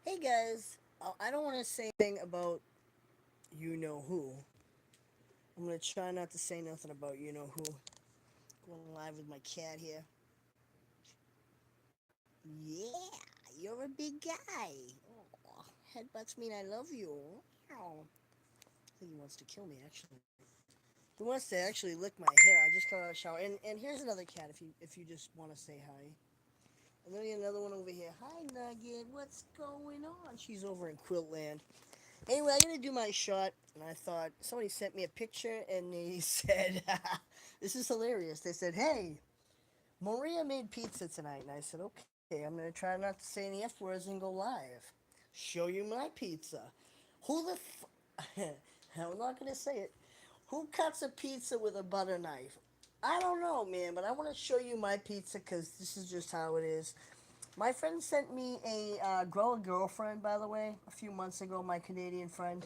Hey guys, I don't want to say anything about you know who. I'm gonna try not to say nothing about you know who. Going live with my cat here. Yeah, you're a big guy. Oh, headbutts mean I love you. Oh, I think he wants to kill me actually. He wants to actually lick my hair. I just got out of the shower. And here's another cat if you just want to say hi. And then another one over here. Hi Nugget, what's going on? She's over in Quiltland. Anyway, I gotta do my shot, and I thought somebody sent me a picture, and they said, "This is hilarious." They said, "Hey, Maria made pizza tonight," and I said, "Okay, I'm gonna try not to say any f words and go live. Show you my pizza. Who the I'm not gonna say it. Who cuts a pizza with a butter knife? I don't know, man, but I want to show you my pizza because this is just how it is. My friend sent me a grow a girlfriend, by the way, a few months ago. My Canadian friend,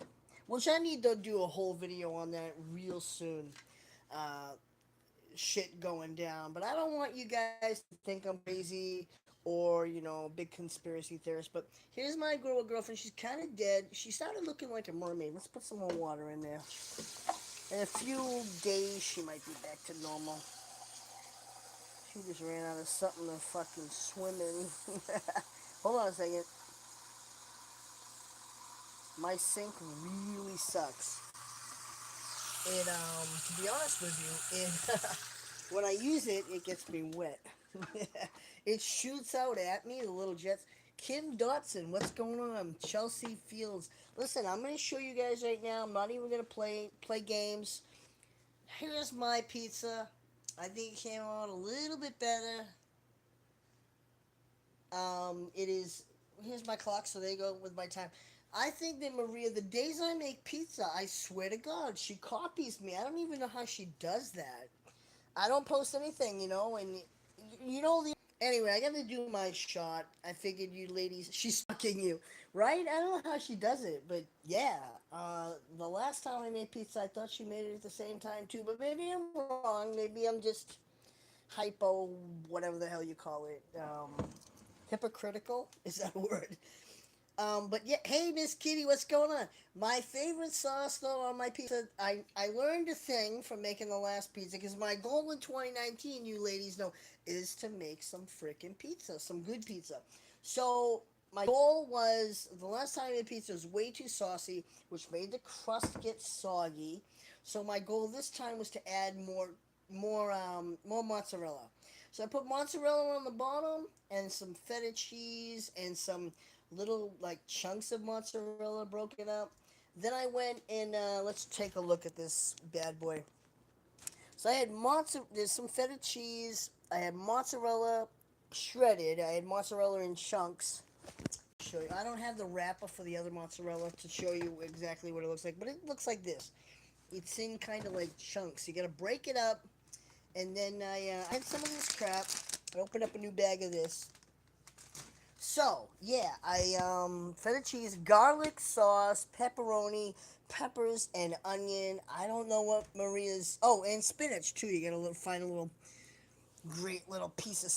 which I need to do a whole video on that real soon. Uh, Shit going down, but I don't want you guys to think I'm crazy or big conspiracy theorist. But here's my grow a girlfriend. She's kind of dead. She started looking like a mermaid. Let's put some more water in there. In a few days, she might be back to normal. She just ran out of something to fucking swim in. Hold on a second. My sink really sucks. To be honest with you, when I use it, it gets me wet. It shoots out at me, the little jets. Kim Dotson, what's going on? Chelsea Fields. Listen, I'm gonna show you guys right now. I'm not even gonna play games. Here's my pizza. I think it came out a little bit better. It is. Here's my clock, so there you go with my time. I think that Maria, the days I make pizza, I swear to God, she copies me. I don't even know how she does that. I don't post anything, and the. Anyway, I gotta do my shot. I figured you ladies, she's stalking you, right? I don't know how she does it, but yeah. The last time I made pizza, I thought she made it at the same time too, but maybe I'm wrong. Maybe I'm just hypo, whatever the hell you call it. Hypocritical? Is that a word? But yeah, hey Miss Kitty, what's going on? My favorite sauce though on my pizza, I learned a thing from making the last pizza because my goal in 2019, you ladies know, is to make some freaking pizza, some good pizza. So my goal was the last time I made pizza was way too saucy, which made the crust get soggy. So my goal this time was to add more mozzarella. So I put mozzarella on the bottom and some feta cheese and some little like chunks of mozzarella broken up. Then I went and let's take a look at this bad boy. So I had mozzarella. There's some feta cheese. I had mozzarella shredded. I had mozzarella in chunks. Show you. I don't have the wrapper for the other mozzarella to show you exactly what it looks like, but it looks like this. It's in kind of like chunks. You gotta break it up, and then I had some of this crap. I opened up a new bag of this. So yeah, I feta cheese, garlic sauce, pepperoni, peppers, and onion. I don't know what Maria's. Oh, and spinach too. You gotta find a little great little piece of.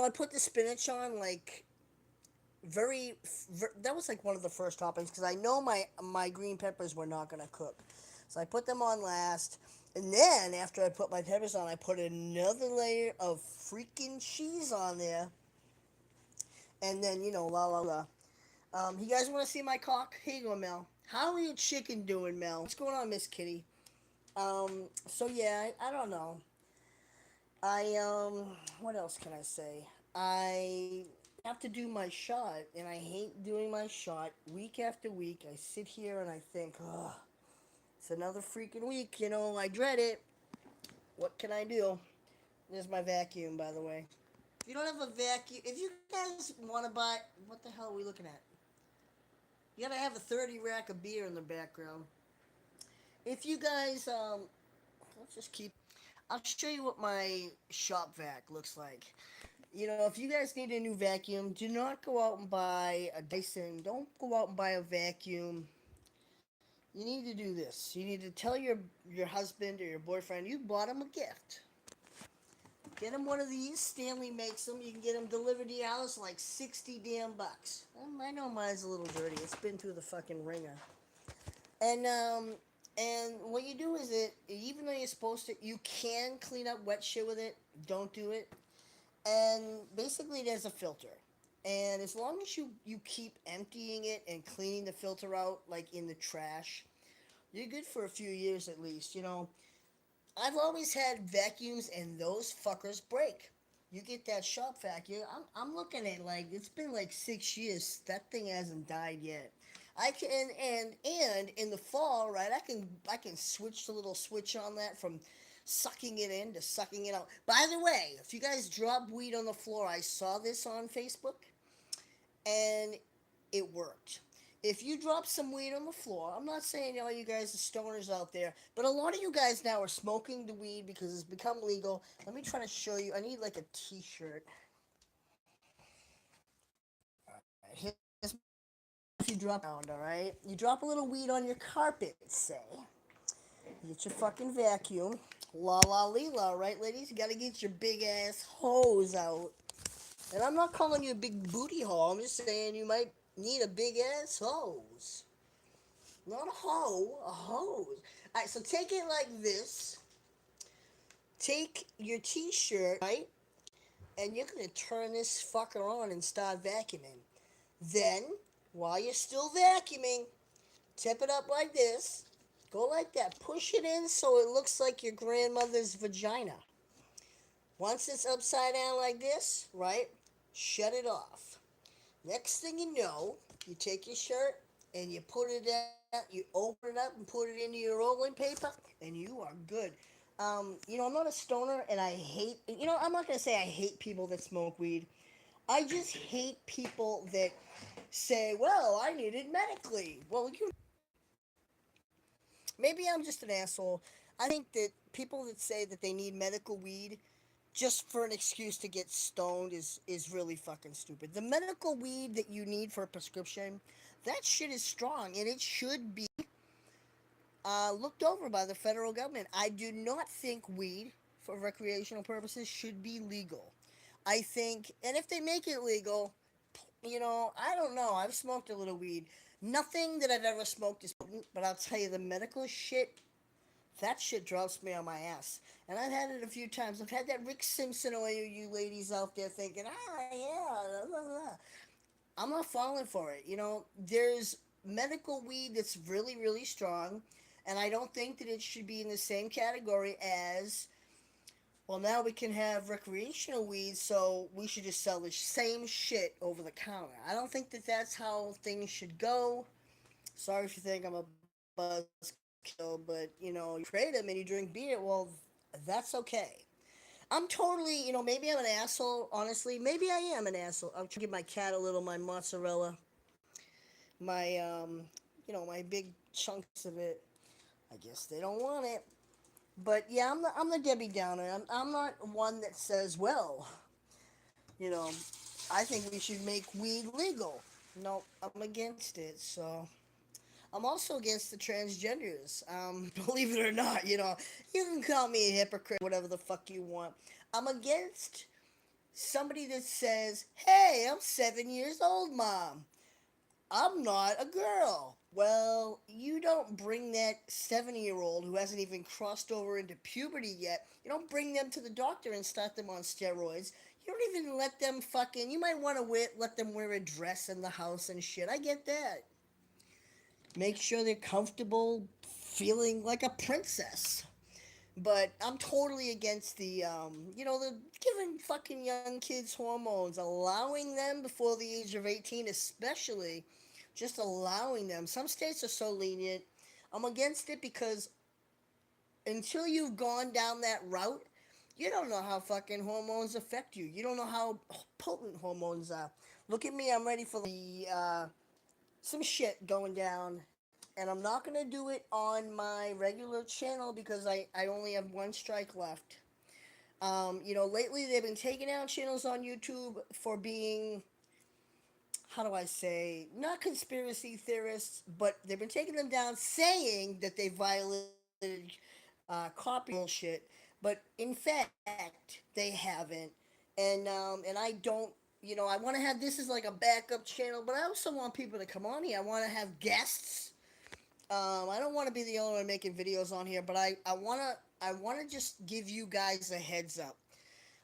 I put the spinach on like that was like one of the first toppings because I know my green peppers were not gonna cook, so I put them on last. And then after I put my peppers on, I put another layer of freaking cheese on there, and then la la la. You guys want to see my cock? Here you go, Mel. How are your chicken doing, Mel? What's going on, Miss Kitty? So yeah, I don't know. What else can I say? I have to do my shot, and I hate doing my shot week after week. I sit here and I think, oh, it's another freaking week. I dread it. What can I do? There's my vacuum, by the way. If you don't have a vacuum, if you guys want to buy, what the hell are we looking at? You gotta have a 30 rack of beer in the background. If you guys, let's just keep. I'll show you what my shop vac looks like. If you guys need a new vacuum, do not go out and buy a Dyson. Don't go out and buy a vacuum. You need to do this. You need to tell your husband or your boyfriend you bought him a gift. Get him one of these. Stanley makes them. You can get them delivered to your house like 60 damn bucks. I know mine's a little dirty. It's been through the fucking ringer. And what you do is it, even though you're supposed to, you can clean up wet shit with it. Don't do it. And basically, there's a filter. And as long as you keep emptying it and cleaning the filter out, like in the trash, you're good for a few years at least. I've always had vacuums and those fuckers break. You get that shop vacuum. I'm looking at like it's been like 6 years. That thing hasn't died yet. I can and in the fall, right? I can switch the little switch on that from sucking it in to sucking it out. By the way, if you guys drop weed on the floor, I saw this on Facebook and it worked. If you drop some weed on the floor, I'm not saying all you guys are stoners out there, but a lot of you guys now are smoking the weed because it's become legal. Let me try to show you. I need like a T-shirt. All right, here's my T-shirt. If you drop around, all right, you drop a little weed on your carpet, say. You get your fucking vacuum. La la la, right, ladies? You gotta get your big ass hose out. And I'm not calling you a big booty hole. I'm just saying you might need a big ass hose. Not a hoe, a hose. Alright, so take it like this. Take your t-shirt, right? And you're gonna turn this fucker on and start vacuuming. Then, while you're still vacuuming, tip it up like this. Go like that. Push it in so it looks like your grandmother's vagina. Once it's upside down like this, right? Shut it off. Next thing you know, you take your shirt and you put it out, you open it up and put it into your rolling paper, and you are good. I'm not a stoner, and I hate. I'm not gonna say I hate people that smoke weed. I just hate people that say, "Well, I need it medically." Well, maybe I'm just an asshole. I think that people that say that they need medical weed just for an excuse to get stoned is really fucking stupid. The medical weed that you need for a prescription, that shit is strong and it should be looked over by the federal government. I do not think weed for recreational purposes should be legal. I think, and if they make it legal, I don't know. I've smoked a little weed. Nothing that I've ever smoked is potent, but I'll tell you, the medical shit, that shit drops me on my ass. And I've had it a few times. I've had that Rick Simpson oil, you ladies out there thinking, yeah, blah, blah, blah. I'm not falling for it. There's medical weed that's really, really strong. And I don't think that it should be in the same category as, well, now we can have recreational weed, so we should just sell the same shit over the counter. I don't think that that's how things should go. Sorry if you think I'm a buzzkill, but you trade them and you drink beer. Well, that's okay. I'm totally, maybe I'm an asshole. Honestly, maybe I am an asshole. I'm trying to give my cat a little my mozzarella, my my big chunks of it. I guess they don't want it. But yeah, I'm the Debbie Downer. I'm not one that says, well, you know, I think we should make weed legal. No, I'm against it. So I'm also against the transgenders. Believe it or not, you can call me a hypocrite, whatever the fuck you want. I'm against somebody that says, "Hey, I'm 7 years old, mom. I'm not a girl." Well, you don't bring that 70-year-old who hasn't even crossed over into puberty yet, you don't bring them to the doctor and start them on steroids. You don't even let them fucking. You might want to let them wear a dress in the house and shit. I get that. Make sure they're comfortable feeling like a princess. But I'm totally against the giving fucking young kids hormones, allowing them before the age of 18, especially, just allowing them. Some states are so lenient. I'm against it because until you've gone down that route, you don't know how fucking hormones affect you. You don't know how potent hormones are. Look at me, I'm ready for some shit going down. And I'm not going to do it on my regular channel because I only have one strike left. Lately they've been taking down channels on YouTube for being, how do I say, not conspiracy theorists, but they've been taking them down saying that they violated copy bullshit. but in fact they haven't. And I don't, I want to have this as like a backup channel, but I also want people to come on here. I want to have guests. I don't want to be the only one making videos on here, but I want to just give you guys a heads up.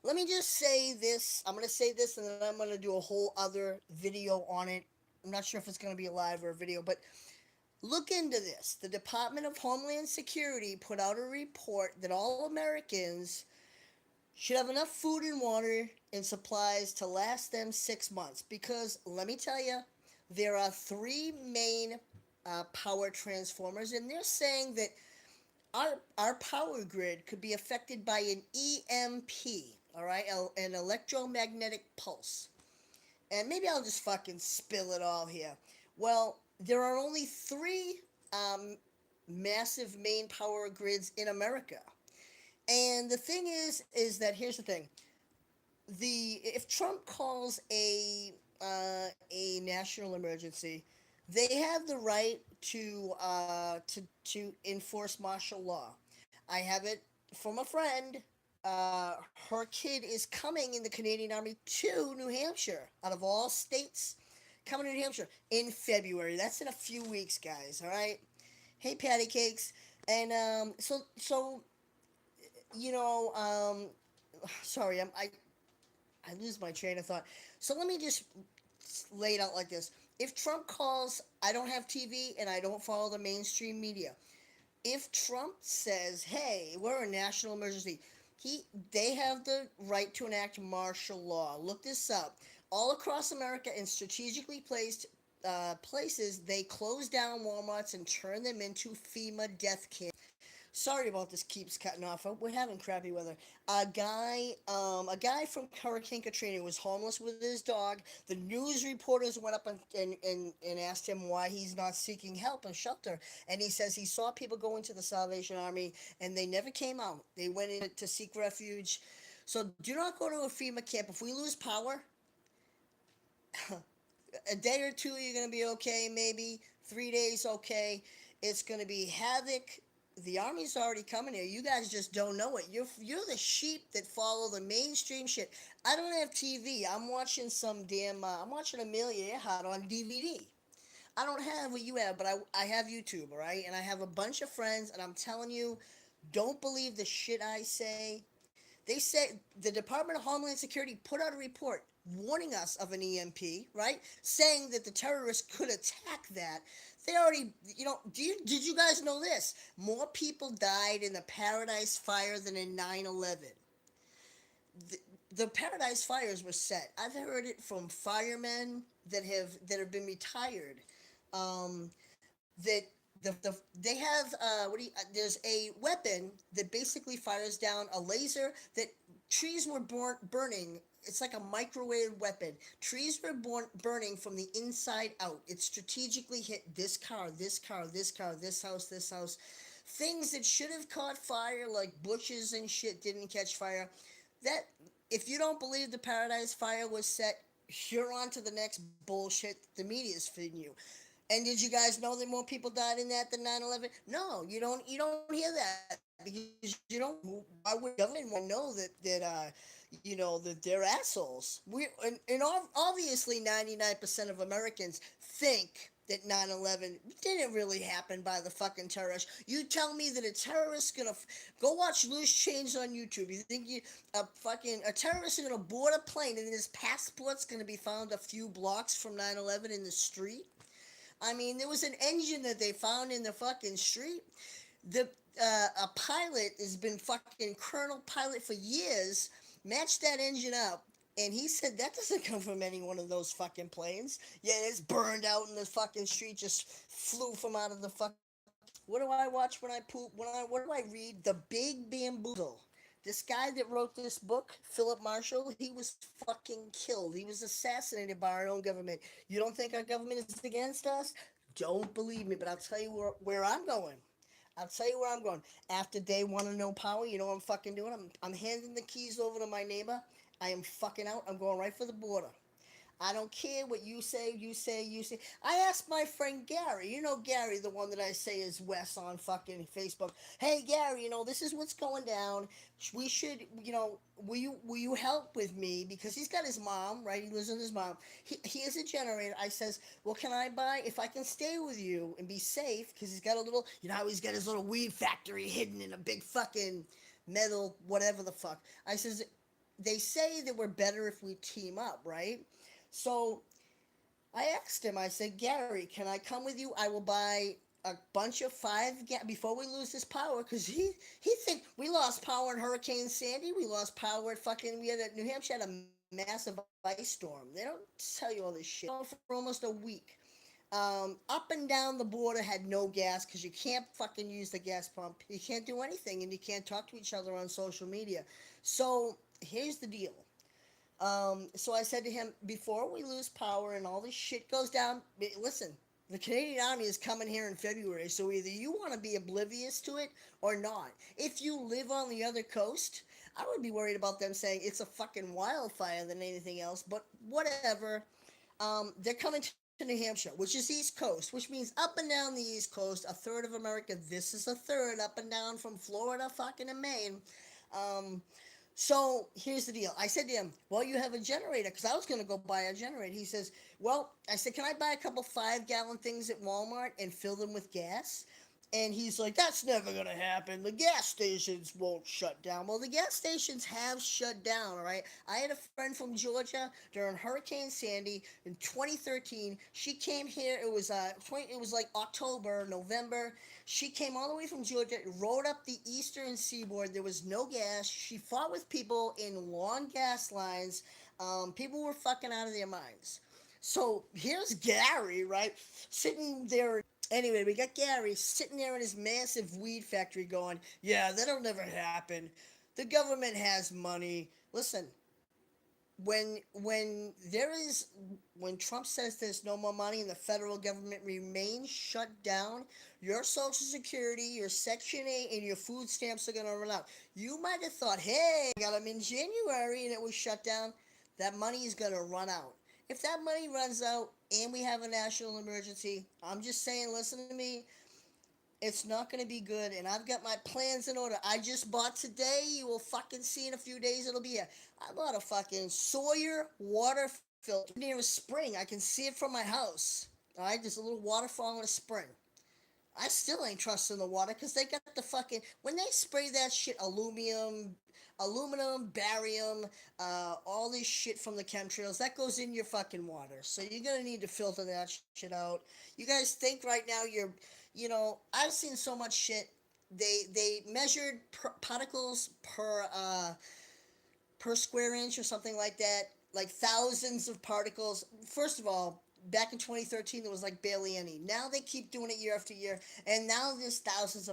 Let me just say this. I'm gonna say this, and then I'm gonna do a whole other video on it. I'm not sure if it's gonna be a live or a video, but look into this. The Department of Homeland Security put out a report that all Americans should have enough food and water and supplies to last them 6 months. Because let me tell you, there are three main power transformers, and they're saying that our power grid could be affected by an EMP, all right, an electromagnetic pulse. And maybe I'll just fucking spill it all here. Well, there are only three um, massive main power grids in America. And the thing is that here's the thing: the if Trump calls a national emergency, they have the right to enforce martial law. I have it from a friend. Her kid is coming in the Canadian Army to New Hampshire, out of all states, coming to New Hampshire in February. That's in a few weeks, guys. All right. Hey, patty cakes. And so you know, sorry, I lose my train of thought. So let me just lay it out like this. If Trump calls, I don't have TV and I don't follow the mainstream media. If Trump says, "Hey, we're a national emergency," he they have the right to enact martial law. Look this up. All across America, in strategically placed places, they close down WalMarts and turn them into FEMA death camps. Sorry about this keeps cutting off. We're having crappy weather. A guy from Hurricane Katrina was homeless with his dog. The news reporters went up and asked him why he's not seeking help and shelter. And he says he saw people go into the Salvation Army and they never came out. They went in to seek refuge. So do not go to a FEMA camp. If we lose power, a day or two you're going to be okay, maybe 3 days okay. It's going to be havoc. The army's already coming here. You guys just don't know it. You're the sheep that follow the mainstream shit. I don't have TV. I'm watching some damn I'm watching Amelia Earhart on DVD. I don't have what you have, but I have YouTube, all right? And I have a bunch of friends, and I'm telling you, don't believe the shit I say. They said the Department of Homeland Security put out a report warning us of an EMP, right? Saying that the terrorists could attack that. They already, did you guys know this? More people died in the Paradise Fire than in 9/11. The, the Paradise Fires were set. I've heard it from firemen that have been retired. Um, that they have there's a weapon that basically fires down a laser that trees were burning. It's like a microwave weapon. Trees were burning from the inside out. It strategically hit this car, this car, this car, this house, this house. Things that should have caught fire, like bushes and shit, didn't catch fire. That If you don't believe the Paradise Fire was set, you're on to the next bullshit the media is feeding you. And did you guys know that more people died in that than 9/11? No, you don't hear that because you don't. Why would the government want to know that they're assholes? Obviously 99% of Americans think that 9/11 didn't really happen by the fucking terrorists. You tell me that a terrorist's gonna go watch Loose Change on YouTube. You think a terrorist is gonna board a plane and his passport's gonna be found a few blocks from 9/11 in the street? I mean, there was an engine that they found in the fucking street. The A pilot has been fucking colonel pilot for years. Matched that engine up, and he said that doesn't come from any one of those fucking planes. Yeah, it's burned out in the fucking street. Just flew from out of the fucking. What do I watch when I poop? What do I read? The Big Bamboozle. This guy that wrote this book, Philip Marshall, he was fucking killed. He was assassinated by our own government. You don't think our government is against us? Don't believe me, but I'll tell you where I'm going. I'll tell you where I'm going. After day one of no power, you know what I'm fucking doing? I'm handing the keys over to my neighbor. I am fucking out. I'm going right for the border. I don't care what you say, you say. I asked my friend Gary, you know Gary, the one that I say is Wes on fucking Facebook. Hey Gary, this is what's going down. We should, will you help with me because he's got his mom, right? He lives with his mom. He has a generator. I says, well, can I buy if I can stay with you and be safe because he's got a little, how he's got his little weed factory hidden in a big fucking metal whatever the fuck. I says they say that we're better if we team up, right? So I asked him, I said, Gary, can I come with you? I will buy a bunch of before we lose this power, because he think we lost power in Hurricane Sandy. We lost power at fucking we had a, New Hampshire had a massive ice storm. They don't tell you all this shit. For almost a week. Up and down the border had no gas because you can't fucking use the gas pump. You can't do anything, and you can't talk to each other on social media. So here's the deal. So I said to him, before we lose power and all this shit goes down, listen, the Canadian Army is coming here in February, so either you want to be oblivious to it or not. If you live on the other coast, I would be worried about them saying it's a fucking wildfire than anything else, but whatever. They're coming to New Hampshire, which is East Coast, which means up and down the East Coast, a third of America. This is a third up and down from Florida fucking to Maine. Um, so here's the deal. I said to him, well, you have a generator, because I was going to go buy a generator. He says, well, I said, can I buy a couple 5-gallon things at Walmart and fill them with gas? And he's like, that's never going to happen. The gas stations won't shut down. Well, the gas stations have shut down, all right? I had a friend from Georgia during Hurricane Sandy in 2013. She came here. It was like October, November. She came all the way from Georgia, rode up the eastern seaboard. There was no gas. She fought with people in long gas lines. People were fucking out of their minds. So here's Gary, right, sitting there. Anyway, we got Gary sitting there in his massive weed factory going, yeah, that'll never happen. The government has money. Listen, when Trump says there's no more money and the federal government remains shut down, your Social Security, your Section 8, and your food stamps are going to run out. You might have thought, hey, I got them in January and it was shut down. That money is going to run out. If that money runs out and we have a national emergency, I'm just saying, listen to me, it's not going to be good, and I've got my plans in order. I just bought today. You will fucking see in a few days it'll be here. I bought a fucking Sawyer water filter near a spring. I can see it from my house. All right, there's a little waterfall in a spring. I still ain't trusting the water because they got the fucking when they spray that shit aluminum, barium, all this shit from the chemtrails that goes in your fucking water. So you're gonna need to filter that shit out. You guys think right now I've seen so much shit. They measured particles per square inch or something like that, like thousands of particles. First of all, back in 2013 there was like barely any. Now they keep doing it year after year, and now there's thousands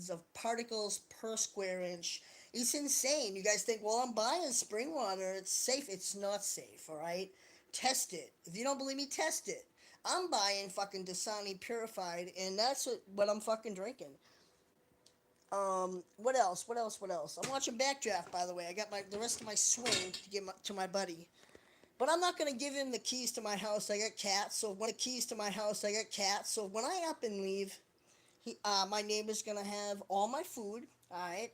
of particles per square inch. It's insane. You guys think, well, I'm buying spring water, it's safe. It's not safe. All right, test it. If you don't believe me, test it. I'm buying fucking Dasani purified, and that's what I'm fucking drinking. What else? What else? What else? I'm watching Backdraft, by the way. I got the rest of my swing to give to my buddy. But I'm not gonna give him the keys to my house. So when I up and leave, my neighbor's gonna have all my food. All right,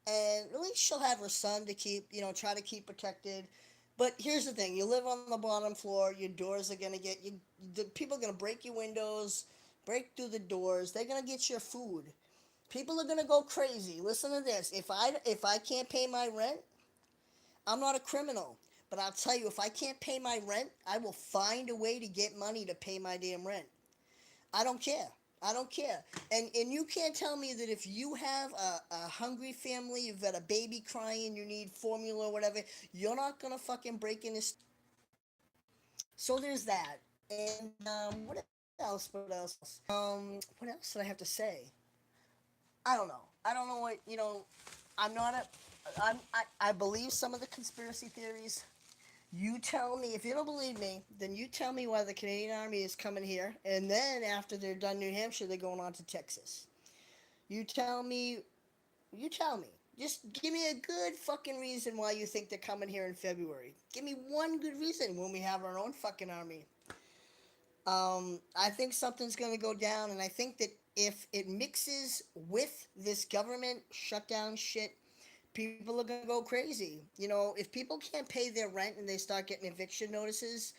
and at least she'll have her son to keep, try to keep protected. But here's the thing: you live on the bottom floor. Your doors are gonna get you. The people are gonna break your windows, break through the doors. They're gonna get your food. People are gonna go crazy. Listen to this. If I can't pay my rent, I'm not a criminal. But I'll tell you, if I can't pay my rent, I will find a way to get money to pay my damn rent. I don't care. I don't care. And you can't tell me that if you have a hungry family, you've got a baby crying, you need formula or whatever, you're not gonna fucking break in this. So there's that. And what else? What else? What else? What else did I have to say? I don't know. I don't know what I'm not a. I believe some of the conspiracy theories. You tell me if you don't believe me, then you tell me why the Canadian Army is coming here, and then after they're done New Hampshire, they're going on to Texas. You tell me. You tell me. Just give me a good fucking reason why you think they're coming here in February. Give me one good reason when we have our own fucking army. I think something's going to go down, and I think that if it mixes with this government shutdown shit, people are going to go crazy. You know, if people can't pay their rent and they start getting eviction notices,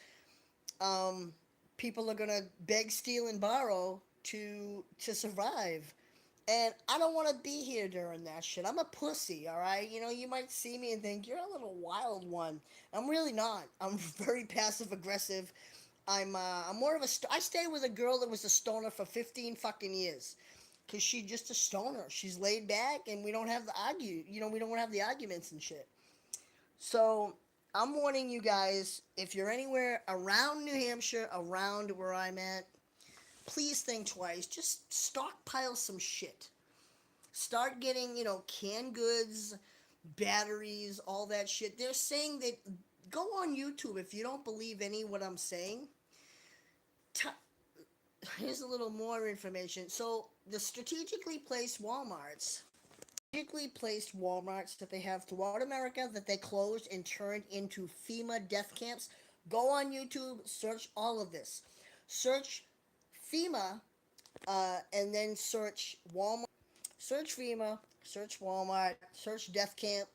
um, people are going to beg, steal, and borrow to survive. And I don't want to be here during that shit. I'm a pussy, all right? You know, you might see me and think, you're a little wild one. I'm really not. I'm very passive aggressive. I'm more of a. I stayed with a girl that was a stoner for 15 fucking years. Because she's just a stoner. She's laid back and we don't have the argue. You know, we don't have the arguments and shit. So I'm warning you guys, if you're anywhere around New Hampshire, around where I'm at, please think twice. Just stockpile some shit. Start getting, you know, canned goods, batteries, all that shit. They're saying that go on YouTube if you don't believe any what I'm saying. T- Here's a little more information. So the strategically placed Walmarts that they have throughout America that they closed and turned into FEMA death camps. Go on YouTube, search all of this. Search FEMA, and then search Walmart. Search FEMA, search Walmart, search death camp,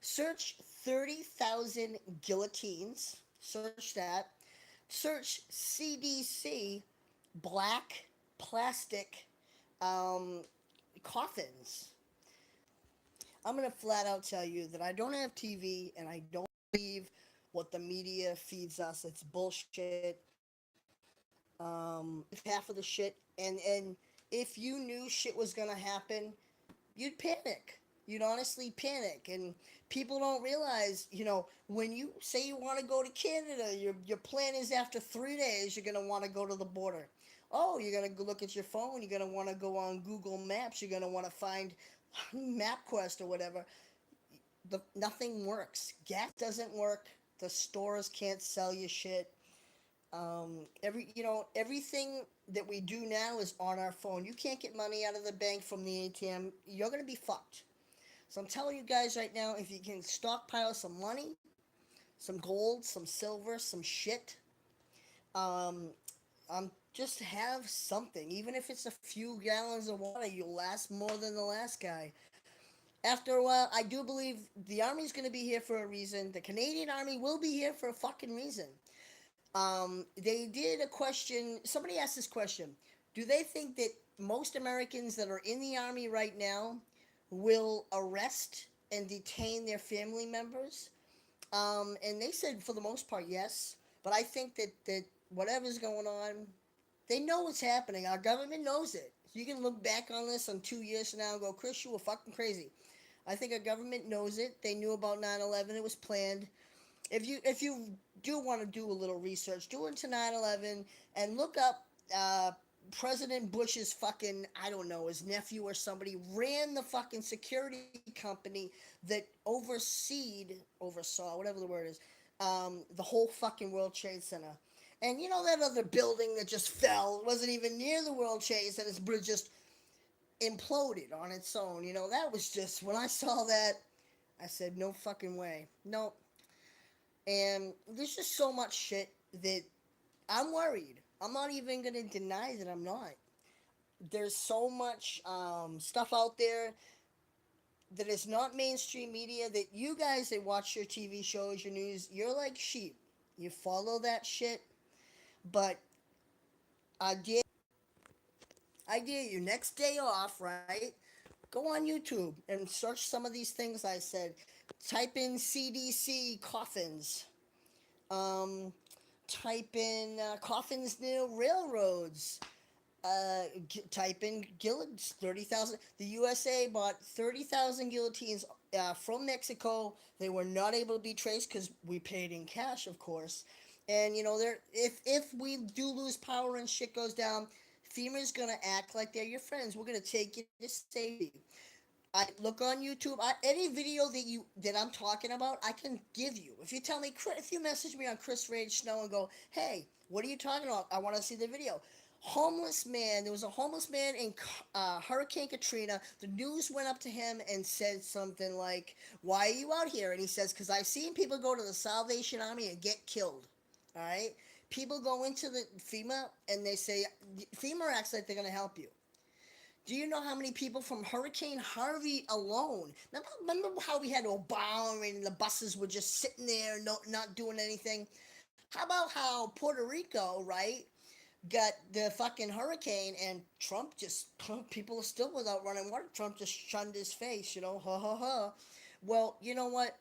search 30,000 guillotines. Search that. Search CDC black plastic um, coffins. I'm gonna flat out tell you that I don't have TV and I don't believe what the media feeds us. It's bullshit. I believe half of the shit, and if you knew shit was gonna happen, you'd panic. You'd honestly panic, and people don't realize. You know, when you say you want to go to Canada, your plan is after 3 days you're gonna want to go to the border. Oh, you're gonna go look at your phone. You're gonna want to go on Google Maps. You're gonna want to find MapQuest or whatever. Nothing works. Gas doesn't work. The stores can't sell you shit. Everything that we do now is on our phone. You can't get money out of the bank from the ATM. You're gonna be fucked. So I'm telling you guys right now, if you can stockpile some money, some gold, some silver, some shit, um, just have something. Even if it's a few gallons of water, you'll last more than the last guy. After a while, I do believe the army's going to be here for a reason. The Canadian army will be here for a fucking reason. They did a question. Somebody asked this question: do they think that most Americans that are in the army right now will arrest and detain their family members? And they said for the most part yes. But I think that whatever's going on, they know what's happening. Our government knows it. You can look back on this on 2 years from now and go, Chris, you were fucking crazy. I think our government knows it. They knew about 9/11. It was planned. If you do want to do a little research, do into 9/11 and look up President Bush's fucking, I don't know, his nephew or somebody ran the fucking security company that oversaw, whatever the word is, the whole fucking World Trade Center. And you know that other building that just fell wasn't even near the World Trade Center. It's just imploded on its own. You know, that was just, when I saw that, I said, no fucking way. No. And there's just so much shit that I'm worried. I'm not even going to deny that I'm not. There's so much stuff out there that is not mainstream media that you guys that watch your TV shows, your news, you're like sheep. You follow that shit. But I dare, I dare you, next day off, right? Go on YouTube and search some of these things I said. Type in CDC coffins. Um, Type in coffins near railroads. Type in guillotines. 30,000. The USA bought 30,000 guillotines from Mexico. They were not able to be traced because we paid in cash, of course. And you know, if we do lose power and shit goes down, FEMA's gonna act like they're your friends. We're gonna take you to safety. I look on YouTube. Any video that I'm talking about, I can give you. If you tell me, if you message me on Chris Rage Snow and go, hey, what are you talking about? I want to see the video. Homeless man. There was a homeless man in Hurricane Katrina. The news went up to him and said something like, "Why are you out here?" And he says, "Because I've seen people go to the Salvation Army and get killed." All right. People go into the FEMA and they say, FEMA acts like they're going to help you. Do you know how many people from Hurricane Harvey alone? Remember how we had Obama and the buses were just sitting there, not doing anything? How about how Puerto Rico, right, got the fucking hurricane and Trump just, people are still without running water. Trump just shunned his face, ha ha ha. Well, you know what?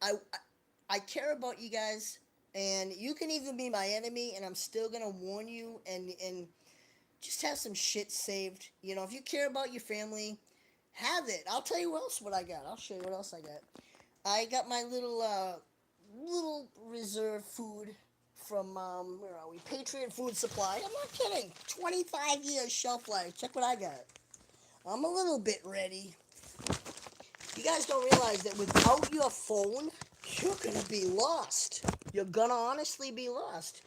I care about you guys, and you can even be my enemy, and I'm still gonna warn you and just have some shit saved. If you care about your family, have it. I'll tell you what else what I got. I'll show you what else I got. I got my little reserve food from where are we? Patriot Food Supply. I'm not kidding. 25 years shelf life. Check what I got. I'm a little bit ready. You guys don't realize that without your phone, you're gonna be lost. You're gonna honestly be lost.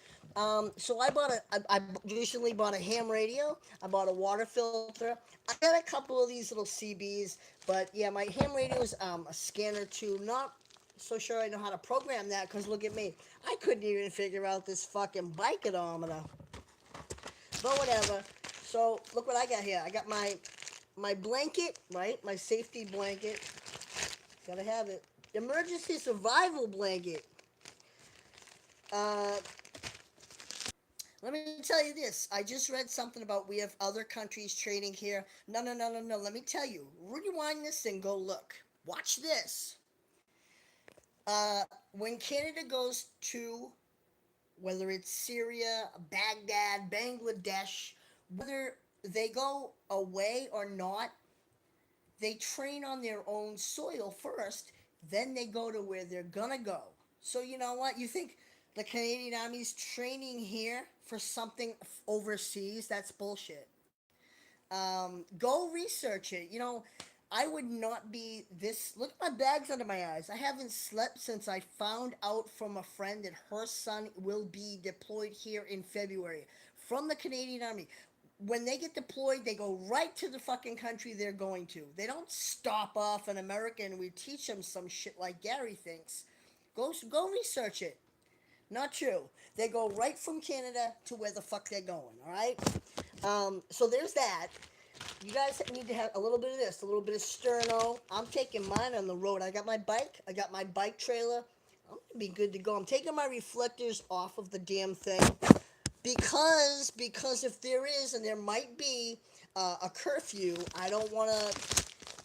So I recently bought a ham radio. I bought a water filter. I got a couple of these little CBs, but yeah, my ham radio is a scanner too. Not so sure I know how to program that because look at me. I couldn't even figure out this fucking bike odometer. But whatever. So look what I got here. I got my blanket, right? My safety blanket. Gotta have it. Emergency survival blanket. Uh, Let me tell you this. I just read something about we have other countries trading here. No, no, no, no, no. Let me tell you. Rewind this and go look. Watch this. When Canada goes to, whether it's Syria, Baghdad, Bangladesh, whether they go away or not, they train on their own soil first, then they go to where they're gonna go. So you know what? You think the Canadian Army's training here for something overseas? That's bullshit. Go research it. I would not be this. Look at my bags under my eyes. I haven't slept since I found out from a friend that her son will be deployed here in February from the Canadian Army. When they get deployed, they go right to the fucking country they're going to. They don't stop off in America and we teach them some shit like Gary thinks. Go research it. Not true. They go right from Canada to where the fuck they're going. All right. So there's that. You guys need to have a little bit of this, a little bit of sterno. I'm taking mine on the road. I got my bike. I got my bike trailer. I'm gonna be good to go. I'm taking my reflectors off of the damn thing because if there is and there might be a curfew, I don't want to.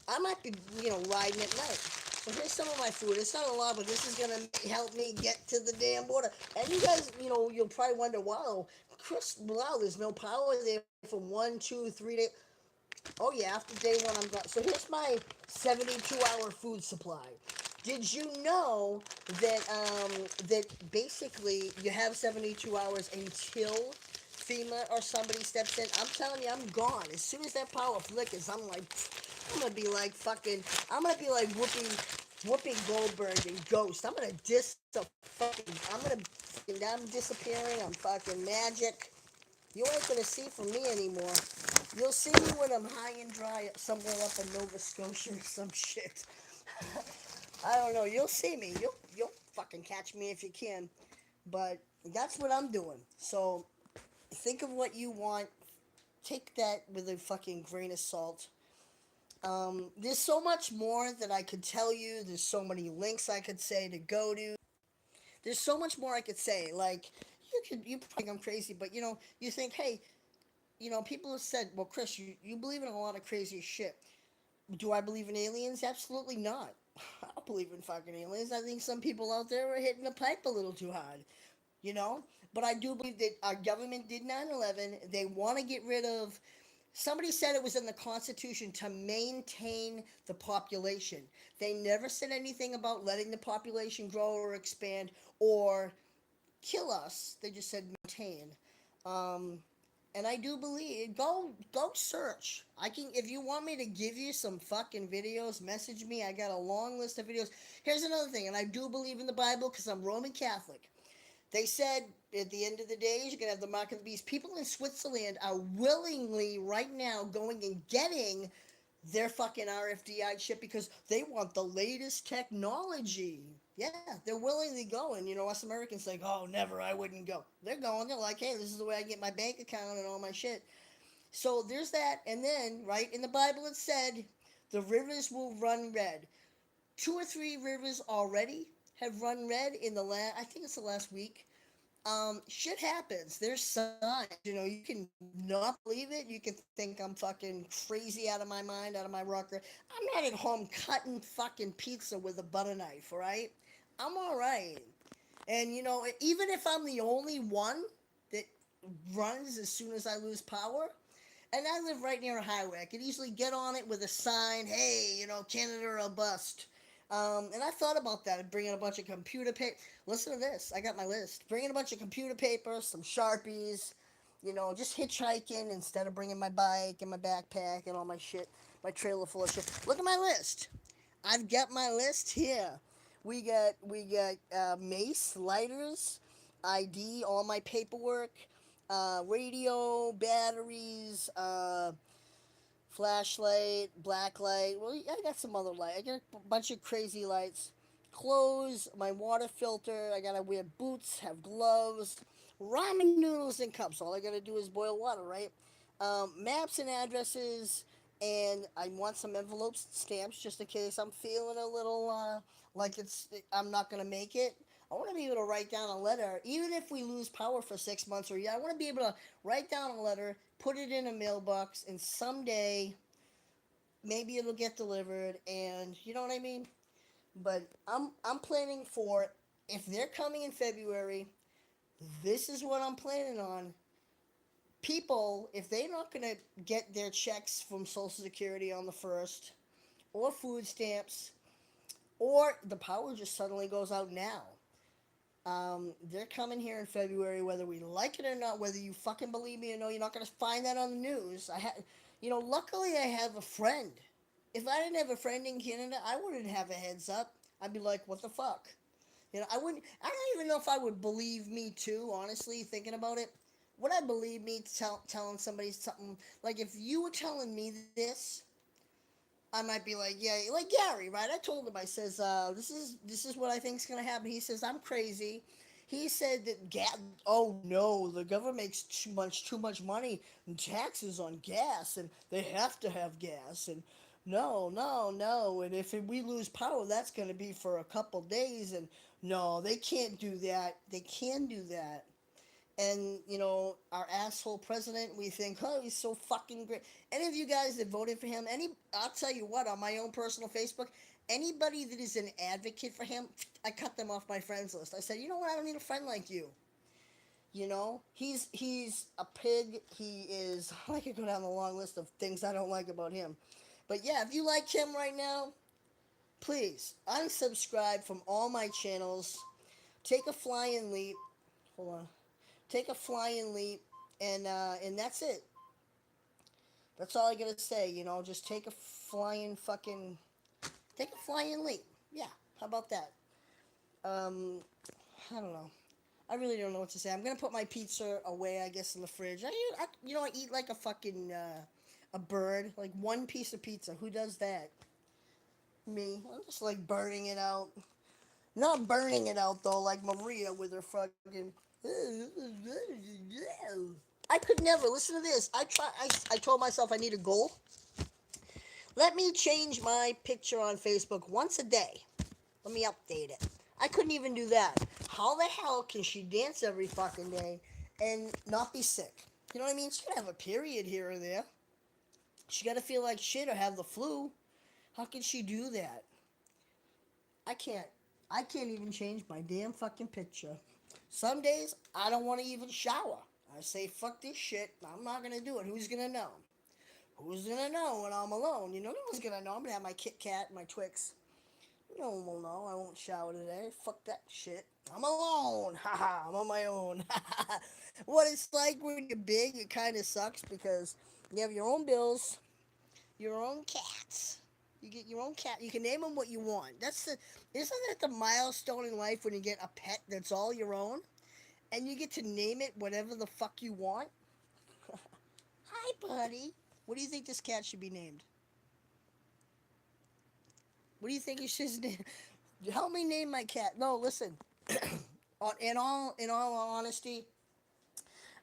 I might be riding at night. So here's some of my food. It's not a lot, but this is gonna help me get to the damn border. And you guys, you'll probably wonder, wow, Chris, wow, there's no power there for 1, 2, 3 days. Oh yeah, after day one I'm gone. So here's my 72-hour food supply. Did you know that basically you have 72 hours until FEMA or somebody steps in? I'm telling you, I'm gone. As soon as that power flickers, I'm gonna be like fucking, I'm gonna be like Whoopi Goldberg and Ghost. I'm disappearing. I'm fucking magic. You ain't gonna see from me anymore. You'll see me when I'm high and dry somewhere up in Nova Scotia or some shit. I don't know. You'll see me. You'll fucking catch me if you can. But that's what I'm doing. So think of what you want. Take that with a fucking grain of salt. There's so much more that I could tell you. There's so many links I could say to go to. There's so much more I could say. Like you probably think I'm crazy, but you think, hey, people have said, well, Chris, you believe in a lot of crazy shit. Do I believe in aliens? Absolutely not. I don't believe in fucking aliens. I think some people out there are hitting the pipe a little too hard, you know? But I do believe that our government did 9/11. They want to get rid of. Somebody said it was in the Constitution to maintain the population. They never said anything about letting the population grow or expand or kill us. They just said maintain. Um, and I do believe go search. I can if you want me to give you some fucking videos, message me. I got a long list of videos. Here's another thing, and I do believe in the Bible because I'm Roman Catholic. They said at the end of the day, you're gonna have the mark of the beast. People in Switzerland are willingly right now going and getting their fucking RFDI chip because they want the latest technology. Yeah, they're willingly going. You know, us Americans think, oh, never, I wouldn't go. They're going. They're like, hey, this is the way I get my bank account and all my shit. So there's that. And then, right, in the Bible it said, the rivers will run red. Two or three rivers already have run red in the last, I think it's the last week. Shit happens. There's signs. You know, you can not believe it. You can think I'm fucking crazy out of my mind, out of my rocker. I'm not at home cutting fucking pizza with a butter knife, all right? I'm all right. And, you know, even if I'm the only one that runs as soon as I lose power, and I live right near a highway. I could easily get on it with a sign, hey, you know, Canada or bust. And I thought about that and bringing a bunch of computer paper. Listen to this. I got my list. Bringing a bunch of computer paper, some Sharpies, you know, just hitchhiking instead of bringing my bike and my backpack and all my shit, my trailer full of shit. Look at my list. I've got my list here. We got mace, lighters, ID, all my paperwork, radio, batteries, flashlight, black light. Well, I got some other light. I got a bunch of crazy lights. Clothes, my water filter. I gotta wear boots, have gloves, ramen noodles and cups. All I gotta do is boil water, right? Maps and addresses, and I want some envelopes, stamps, just in case I'm feeling a little like I'm not gonna make it. I want to be able to write down a letter, even if we lose power for 6 months or a year. I want to be able to write down a letter, put it in a mailbox, and someday maybe it'll get delivered. And you know what I mean. But I'm planning for if they're coming in February. This is what I'm planning on. People, if they're not gonna get their checks from Social Security on the first, or food stamps, or the power just suddenly goes out now. They're coming here in February, whether we like it or not. Whether you fucking believe me or no, you're not gonna find that on the news. You know, luckily I have a friend. If I didn't have a friend in Canada, I wouldn't have a heads up. I'd be like, what the fuck? You know, I wouldn't. I don't even know if I would believe me too. Honestly, thinking about it, would I believe me telling somebody something like if you were telling me this? I might be like, yeah, like Gary, right? I told him, I says, this is what I think's gonna happen. He says I'm crazy. He said that oh no, the government makes too much money in taxes on gas, and they have to have gas, and no, no, no, and if we lose power, that's gonna be for a couple days, and no, they can't do that. They can do that. And you know our asshole president, we think, oh, he's so fucking great. Any of you guys that voted for him, I'll tell you what, on my own personal Facebook, anybody that is an advocate for him, I cut them off my friends list. I said, you know what, I don't need a friend like you. You know, he's a pig. He is I could go down the long list of things I don't like about him. But yeah, if you like him right now, please unsubscribe from all my channels. Take a flying leap. Hold on. Take a flying leap, and that's it. That's all I gotta say. You know, just take a flying fucking take a flying leap. Yeah, how about that? Um, I don't know. I really don't know what to say. I'm gonna put my pizza away, I guess, in the fridge. I eat like a fucking a bird, like one piece of pizza. Who does that? Me. I'm just like burning it out. Not burning it out though, like Maria with her fucking. I could never listen to this. I told myself I need a goal. Let me change my picture on Facebook once a day. Let me update it. I couldn't even do that. How the hell can she dance every fucking day and not be sick? You know what I mean? She could have a period here or there. She got to feel like shit or have the flu. How can she do that? I can't. I can't even change my damn fucking picture. Some days I don't want to even shower. I say fuck this shit. I'm not gonna do it. Who's gonna know? Who's gonna know when I'm alone? You know, no one's gonna know. I'm gonna have my Kit Kat, my Twix. No one will know. I won't shower today. Fuck that shit. I'm alone. Haha. I'm on my own. What it's like when you're big, it kind of sucks because you have your own bills, your own cats. You get your own cat. You can name them what you want. Isn't that the milestone in life when you get a pet that's all your own? and you get to name it whatever the fuck you want. Hi, buddy. What do you think this cat should be named? What do you think it should name? Help me name my cat. No, listen. In all honesty,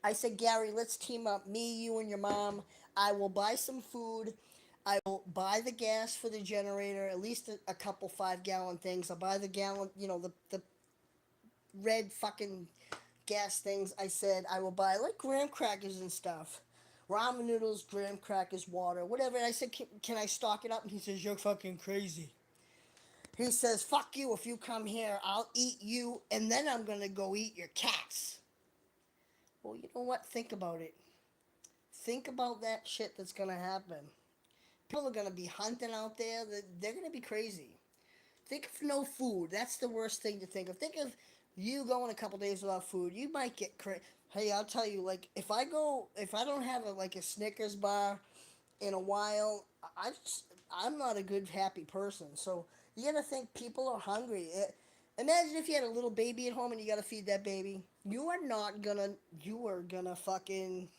I said, Gary, let's team up. Me, you, and your mom. I will buy some food. I will buy the gas for the generator, at least a couple 5 gallon things. I'll buy the gallon, the red fucking gas things. I said I will buy like graham crackers and stuff, ramen noodles, graham crackers, water, whatever. And I said, can I stock it up? And he says, you're fucking crazy. He says, fuck you. If you come here, I'll eat you, and then I'm gonna go eat your cats. Well, you know what? Think about it. Think about that shit that's gonna happen. People are gonna be hunting out there. They're gonna be crazy. Think of no food. That's the worst thing to think of. Think of you going a couple days without food. You might get crazy. Hey, I'll tell you. Like, if I don't have like a Snickers bar in a while, I'm not a good happy person. So you gotta think people are hungry. Imagine if you had a little baby at home and you gotta feed that baby. You are not gonna. You are gonna fucking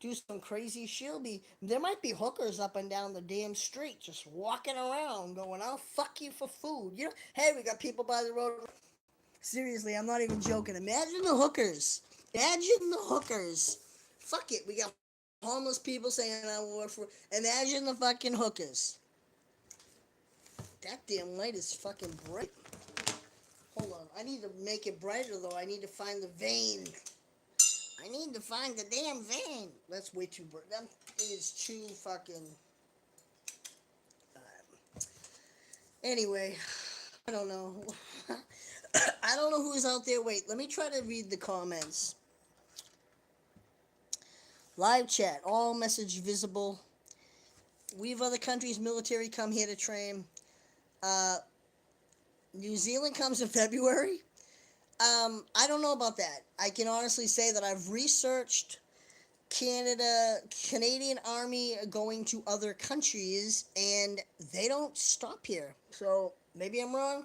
do some crazy. She'll be. There might be hookers up and down the damn street just walking around going, "I'll fuck you for food." Hey, we got people by the road. Seriously, I'm not even joking. Imagine the hookers. Imagine the hookers. Fuck it. We got homeless people saying I will work for. Imagine the fucking hookers. That damn light is fucking bright. Hold on. I need to make it brighter though. I need to find the vein. I need to find the damn vein. That's way too bright. That is too fucking. Anyway, I don't know. I don't know who's out there. Wait, let me try to read the comments. Live chat, all message visible. We've other countries' military come here to train. Uh, New Zealand comes in February. I don't know about that. I can honestly say that I've researched Canadian Army going to other countries, and they don't stop here. So maybe I'm wrong.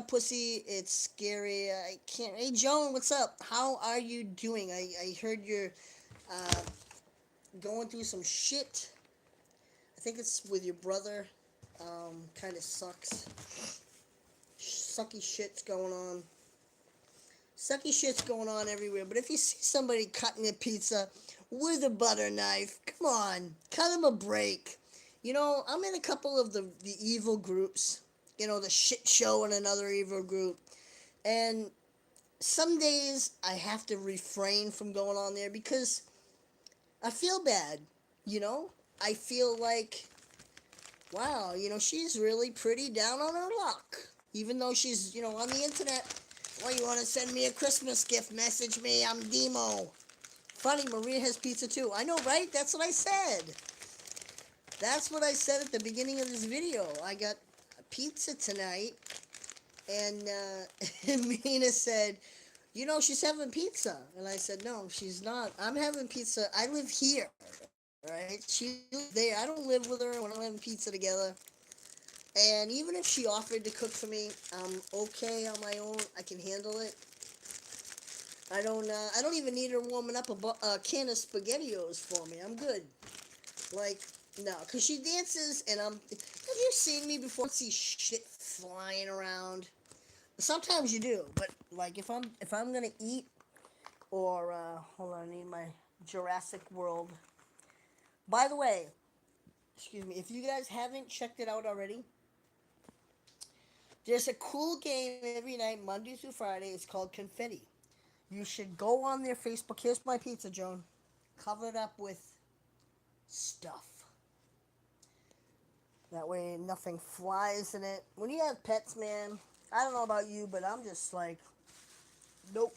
Pussy, it's scary. I can't. Hey, Joan, what's up? How are you doing? I heard you're uh, going through some shit. I think it's with your brother. Kind of sucks. Sucky shit's going on. Sucky shit's going on everywhere. But if you see somebody cutting a pizza with a butter knife, come on, cut them a break. I'm in a couple of the evil groups. The shit show and another evil group. And some days I have to refrain from going on there because I feel bad. I feel like, wow, she's really pretty down on her luck. Even though she's, on the internet. Oh, you want to send me a Christmas gift? Message me. I'm Demo. Funny, Maria has pizza too. I know, right? That's what I said. That's what I said at the beginning of this video. I got pizza tonight. And Mina said, she's having pizza. And I said, no, she's not. I'm having pizza. I live here. Right? She lives there. I don't live with her when I'm having pizza together. And even if she offered to cook for me, I'm okay on my own. I can handle it. I don't even need her warming up a can of SpaghettiOs for me. I'm good. Like, no, because she dances, and have you seen me before? See shit flying around. Sometimes you do, but like if I'm gonna eat, or hold on, I need my Jurassic World. By the way, excuse me, if you guys haven't checked it out already, there's a cool game every night, Monday through Friday. It's called Confetti. You should go on their Facebook. Here's my pizza, Joan. Covered up with stuff. That way nothing flies in it. When you have pets, man, I don't know about you, but I'm just like, nope.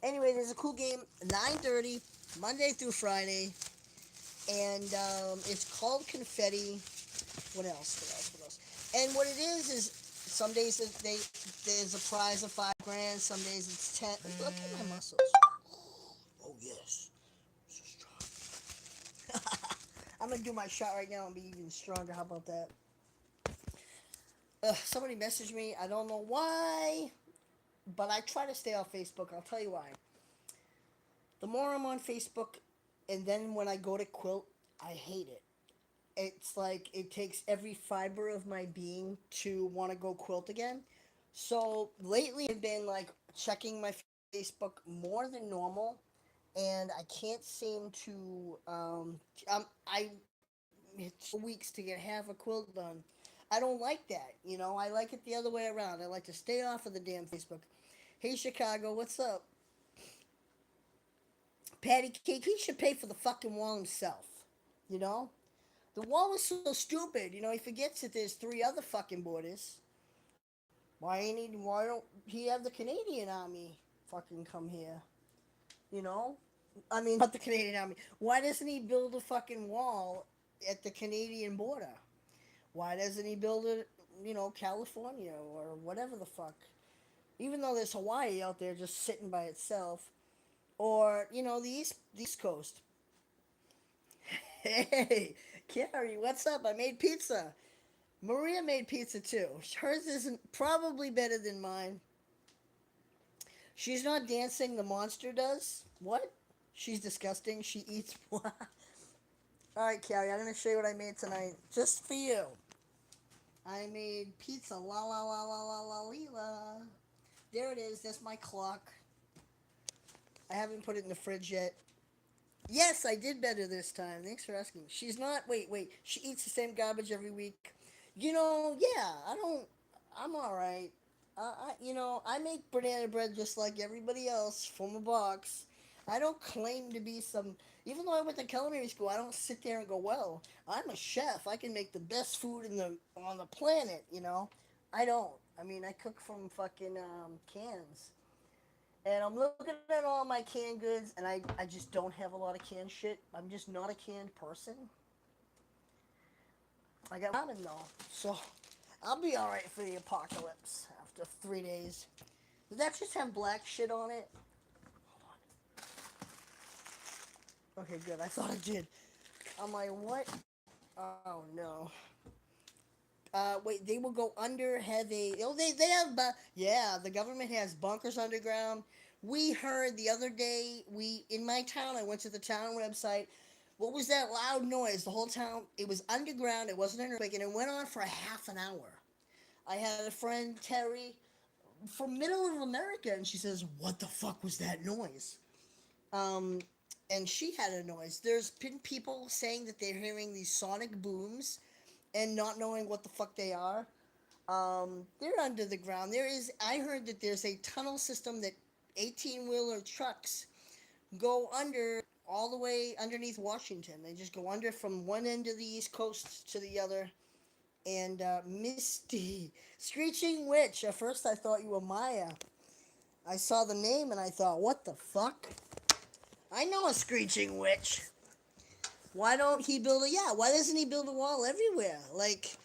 Anyway, there's a cool game, 9:30, Monday through Friday. And it's called Confetti. What else? And what it is some days there's a prize of $5,000. Some days it's 10. Look at my muscles. Oh yes, so strong. I'm gonna do my shot right now and be even stronger. How about that? Somebody messaged me. I don't know why. but I try to stay off Facebook. I'll tell you why. The more I'm on Facebook, and then when I go to quilt, I hate it. It's like it takes every fiber of my being to want to go quilt again. So lately, I've been like checking my Facebook more than normal, and I can't seem to. It took me 4 weeks to get half a quilt done. I don't like that. I like it the other way around. I like to stay off of the damn Facebook. Hey Chicago, what's up? Patty Cake, he should pay for the fucking wall himself. You know? The wall is so stupid. He forgets that there's three other fucking borders. Why don't he have the Canadian army fucking come here? You know? I mean, not the Canadian army. Why doesn't he build a fucking wall at the Canadian border? Why doesn't he build it, California or whatever the fuck? Even though there's Hawaii out there just sitting by itself, or the East Coast. Hey, Carrie, what's up? I made pizza. Maria made pizza too. Hers isn't probably better than mine. She's not dancing. The monster does. What? She's disgusting. She eats. All right, Carrie. I'm gonna show you what I made tonight, just for you. I made pizza. La la la la la la la. There it is. That's my clock. I haven't put it in the fridge yet. Yes, I did better this time. Thanks for asking. She's not. Wait, wait. She eats the same garbage every week. Yeah. I don't. I'm all right. I make banana bread just like everybody else from a box. I don't claim to be some. Even though I went to culinary school, I don't sit there and go, "Well, I'm a chef. I can make the best food in the on the planet." I don't. I mean, I cook from fucking cans. And I'm looking at all my canned goods, and I just don't have a lot of canned shit. I'm just not a canned person. I got ramen though, so I'll be all right for the apocalypse after 3 days. Did that just have black shit on it? Okay, good. I thought it did. I'm like, what? Oh no. Wait, they will go under. Have they? Oh, they have. Yeah, the government has bunkers underground. We heard the other day. We in my town. I went to the town website. What was that loud noise? The whole town. It was underground. It wasn't an earthquake, and it went on for a half an hour. I had a friend Terry from middle of America, and she says, "What the fuck was that noise?" Um, and she had a noise. There's been people saying that they're hearing these sonic booms and not knowing what the fuck they are. They're under the ground. I heard that there's a tunnel system that 18 wheeler trucks go under all the way underneath Washington. They just go under from one end of the East Coast to the other. And Misty, Screeching Witch. At first I thought you were Maya. I saw the name and I thought, what the fuck? I know a Screeching Witch. Why don't he build a, yeah, why doesn't he build a wall everywhere? Like,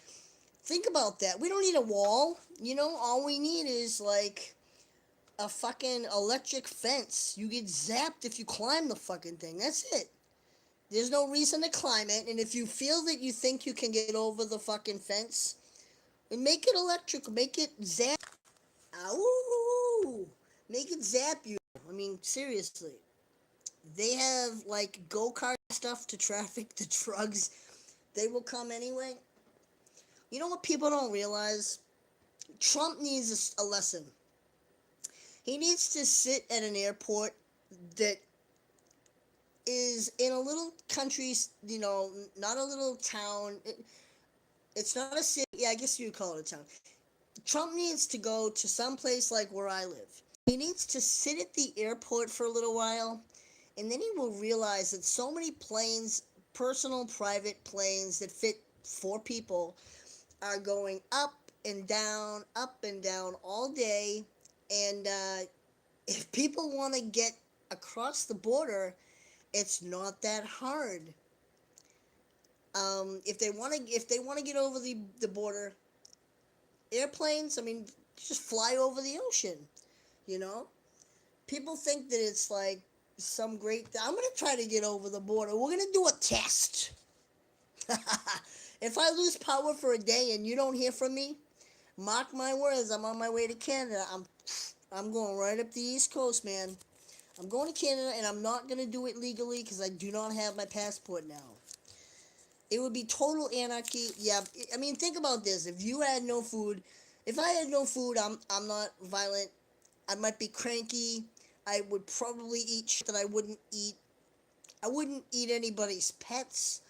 think about that. We don't need a wall. All we need is like a fucking electric fence. You get zapped if you climb the fucking thing. That's it. There's no reason to climb it. And if you feel that you think you can get over the fucking fence, and make it electric. Make it zap. Ow! Make it zap you. I mean, seriously. They have like go kart stuff to traffic the drugs. They will come anyway. You know what people don't realize? Trump needs a lesson. He needs to sit at an airport that is in a little country, not a little town. It's not a city. Yeah, I guess you'd call it a town. Trump needs to go to some place like where I live. He needs to sit at the airport for a little while, and then he will realize that so many planes, personal private planes that fit 4 people, are going up and down all day. And if people want to get across the border, it's not that hard. If they want to get over the border, airplanes. I mean, just fly over the ocean. You know, people think that it's like some great. I'm gonna try to get over the border. We're gonna do a test. If I lose power for a day and you don't hear from me, mark my words. I'm on my way to Canada. I'm going right up the East Coast, man. I'm going to Canada, and I'm not going to do it legally because I do not have my passport now. It would be total anarchy. Yeah, I mean, think about this. If you had no food, if I had no food, I'm not violent. I might be cranky. I would probably eat shit that I wouldn't eat. I wouldn't eat anybody's pets.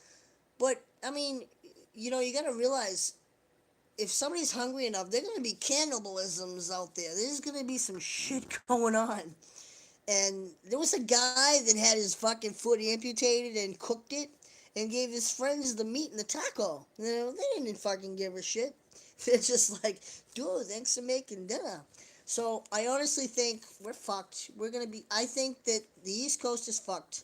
But I mean, you got to realize if somebody's hungry enough, there's gonna be cannibalisms out there. There's gonna be some shit going on. And there was a guy that had his fucking foot amputated and cooked it and gave his friends the meat and the taco. They didn't fucking give a shit. They're just like, dude, thanks for making dinner. So I honestly think we're fucked. We're gonna be. I think that the East Coast is fucked.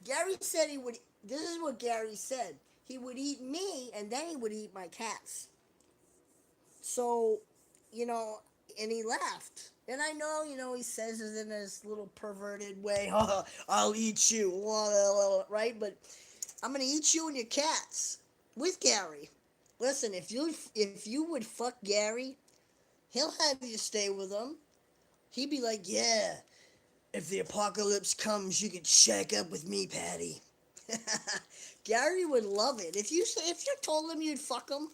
Gary said he would. This is what Gary said. He would eat me, and then he would eat my cats. So, you know, and he laughed. And I know, he says it in his little perverted way. Oh, I'll eat you, right? But I'm gonna eat you and your cats with Gary. Listen, if you would fuck Gary, he'll have you stay with him. He'd be like, yeah, if the apocalypse comes, you can shack up with me, Patty. Gary would love it. If you told him you'd fuck him,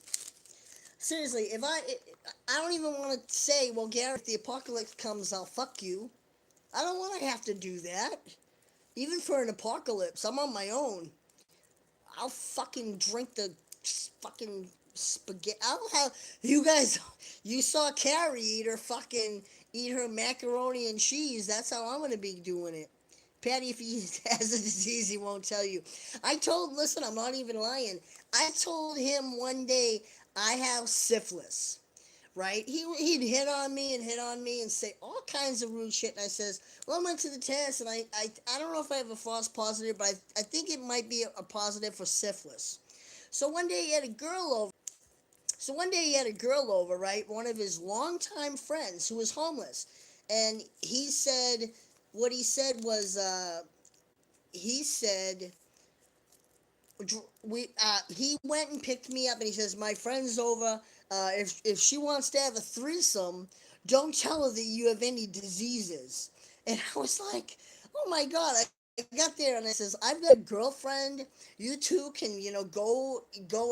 seriously, I don't even want to say, well, Gary, if the apocalypse comes, I'll fuck you. I don't want to have to do that. Even for an apocalypse, I'm on my own. I'll fucking drink the fucking spaghetti. I'll have you guys. You saw Carrie eat her macaroni and cheese. That's how I'm gonna be doing it. Patty, if he has a disease, he won't tell you. Listen, I'm not even lying. I told him one day I have syphilis, right? He'd hit on me and hit on me and say all kinds of rude shit. And I says, well, I went to the test and I don't know if I have a false positive, but I think it might be a positive for syphilis. So one day he had a girl over. So one day he had a girl over, right? One of his longtime friends who was homeless, and he said, what he said was, he said, he went and picked me up and he says my friend's over, if she wants to have a threesome, don't tell her that you have any diseases. And I was like, oh my god. I got there and I says, I've got a girlfriend, you two can, go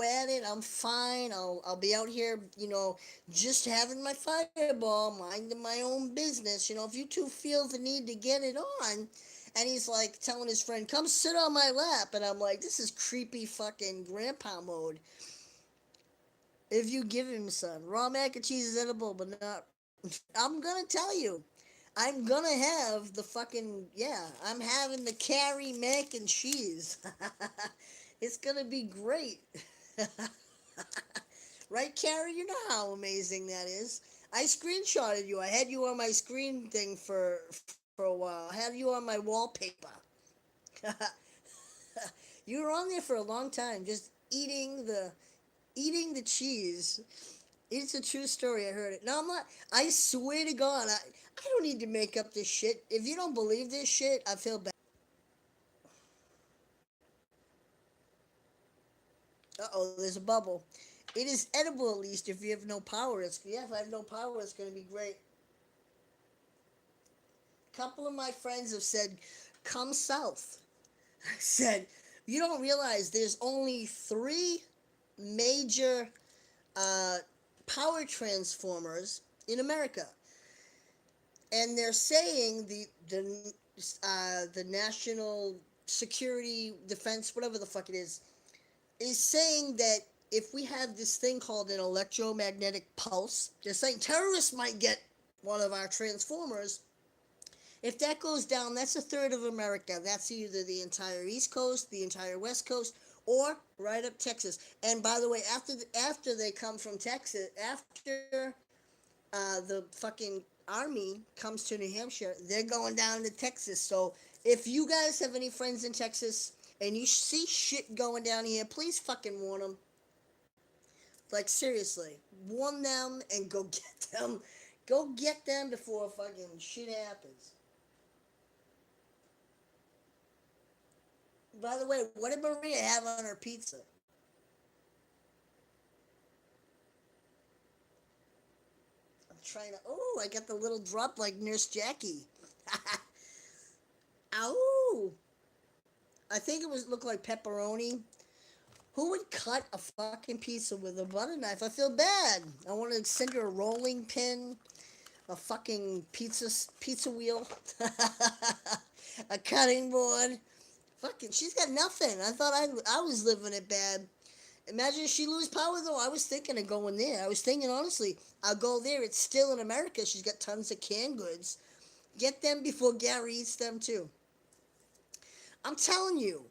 at it. I'm fine. I'll be out here, just having my fireball, minding my own business. If you two feel the need to get it on. And he's like telling his friend, come sit on my lap. And I'm like, this is creepy fucking grandpa mode. If you give him some. Raw mac and cheese is edible, but not. I'm gonna tell you. I'm gonna have the fucking. Yeah, I'm having the carry mac and cheese. It's gonna be great. Right, Carrie? You know how amazing that is. I screenshotted you. I had you on my screen thing for a while. I had you on my wallpaper. You were on there for a long time, just eating the cheese. It's a true story. I heard it. No, I'm not. I swear to God, I don't need to make up this shit. If you don't believe this shit, I feel bad. Uh-oh, there's a bubble. It is edible at least if you have no power. If I have no power, it's gonna be great. A couple of my friends have said, "Come south." I said, "You don't realize there's only three major uh, power transformers in America, and they're saying the national security defense, whatever the fuck it is saying that if we have this thing called an electromagnetic pulse, they're saying terrorists might get one of our transformers. If that goes down, that's a third of America. That's either the entire East Coast, the entire West Coast, or right up Texas. And by the way, after they come from Texas, after the fucking army comes to New Hampshire, they're going down to Texas. So if you guys have any friends in Texas and you see shit going down here, please fucking warn them. Like seriously, warn them and go get them. Go get them before fucking shit happens. By the way, what did Maria have on her pizza? trying to. Oh, I got the little drop like Nurse Jackie. Ow! I think it was looked like pepperoni. Who would cut a fucking pizza with a butter knife? I feel bad. I want to send her a rolling pin, a fucking pizza wheel, a cutting board. Fucking, she's got nothing. I thought I was living it bad. Imagine if she lose power though. I was thinking of going there. I was thinking honestly, I'll go there. It's still in America. She's got tons of canned goods. Get them before Gary eats them too. I'm telling you,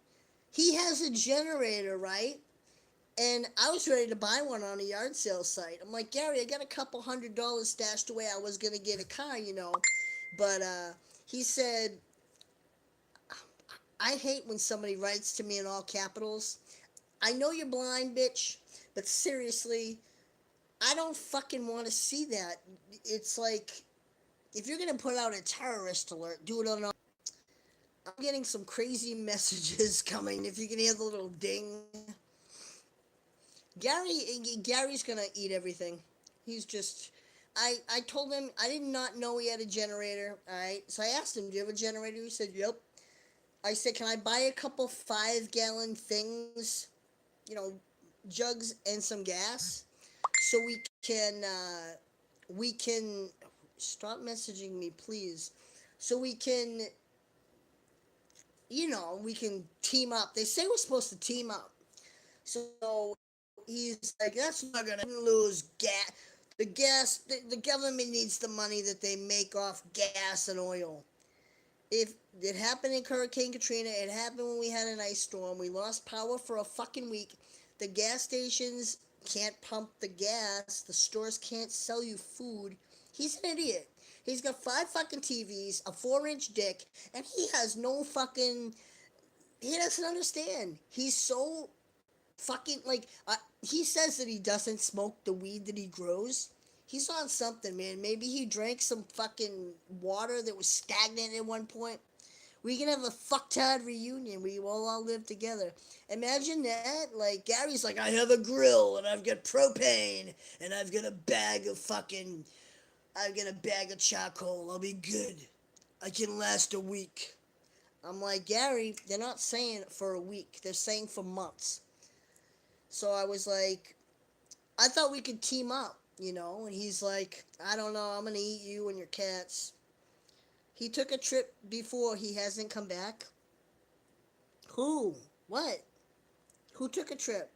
he has a generator, right? And I was ready to buy one on a yard sale site. I'm like, Gary, I got a couple $100 stashed away. I was gonna get a car. But he said, I hate when somebody writes to me in all capitals. I know you're blind, bitch, but seriously, I don't fucking want to see that. It's like, if you're gonna put out a terrorist alert, do it on. I'm getting some crazy messages coming. If you can hear the little ding, Gary's gonna eat everything. He's just. I told him I did not know he had a generator. All right, so I asked him, "Do you have a generator?" He said, "Yep." I said, "Can I buy a couple 5-gallon things, you know, jugs and some gas, so we can stop messaging me, please, so we can team up." They say we're supposed to team up. So he's like, "That's not gonna lose gas. The government needs the money that they make off gas and oil. If it happened in Hurricane Katrina, it happened when we had an ice storm. We lost power for a fucking week. The gas stations can't pump the gas. The stores can't sell you food. He's an idiot. He's got 5 fucking TVs, a 4-inch dick, and he has no fucking. He doesn't understand. He's so fucking like. He says that he doesn't smoke the weed that he grows. He's on something, man. Maybe he drank some fucking water that was stagnant at one point. We can have a fucktard reunion. We all live together. Imagine that. Like, Gary's like, I have a grill and I've got propane and I've got a bag of fucking. I've got a bag of charcoal. I'll be good. I can last a week. I'm like, Gary, they're not saying for a week. They're saying for months. So I was like, I thought we could team up. And he's like, I don't know. I'm going to eat you and your cats. He took a trip before. He hasn't come back. Who? What? Who took a trip?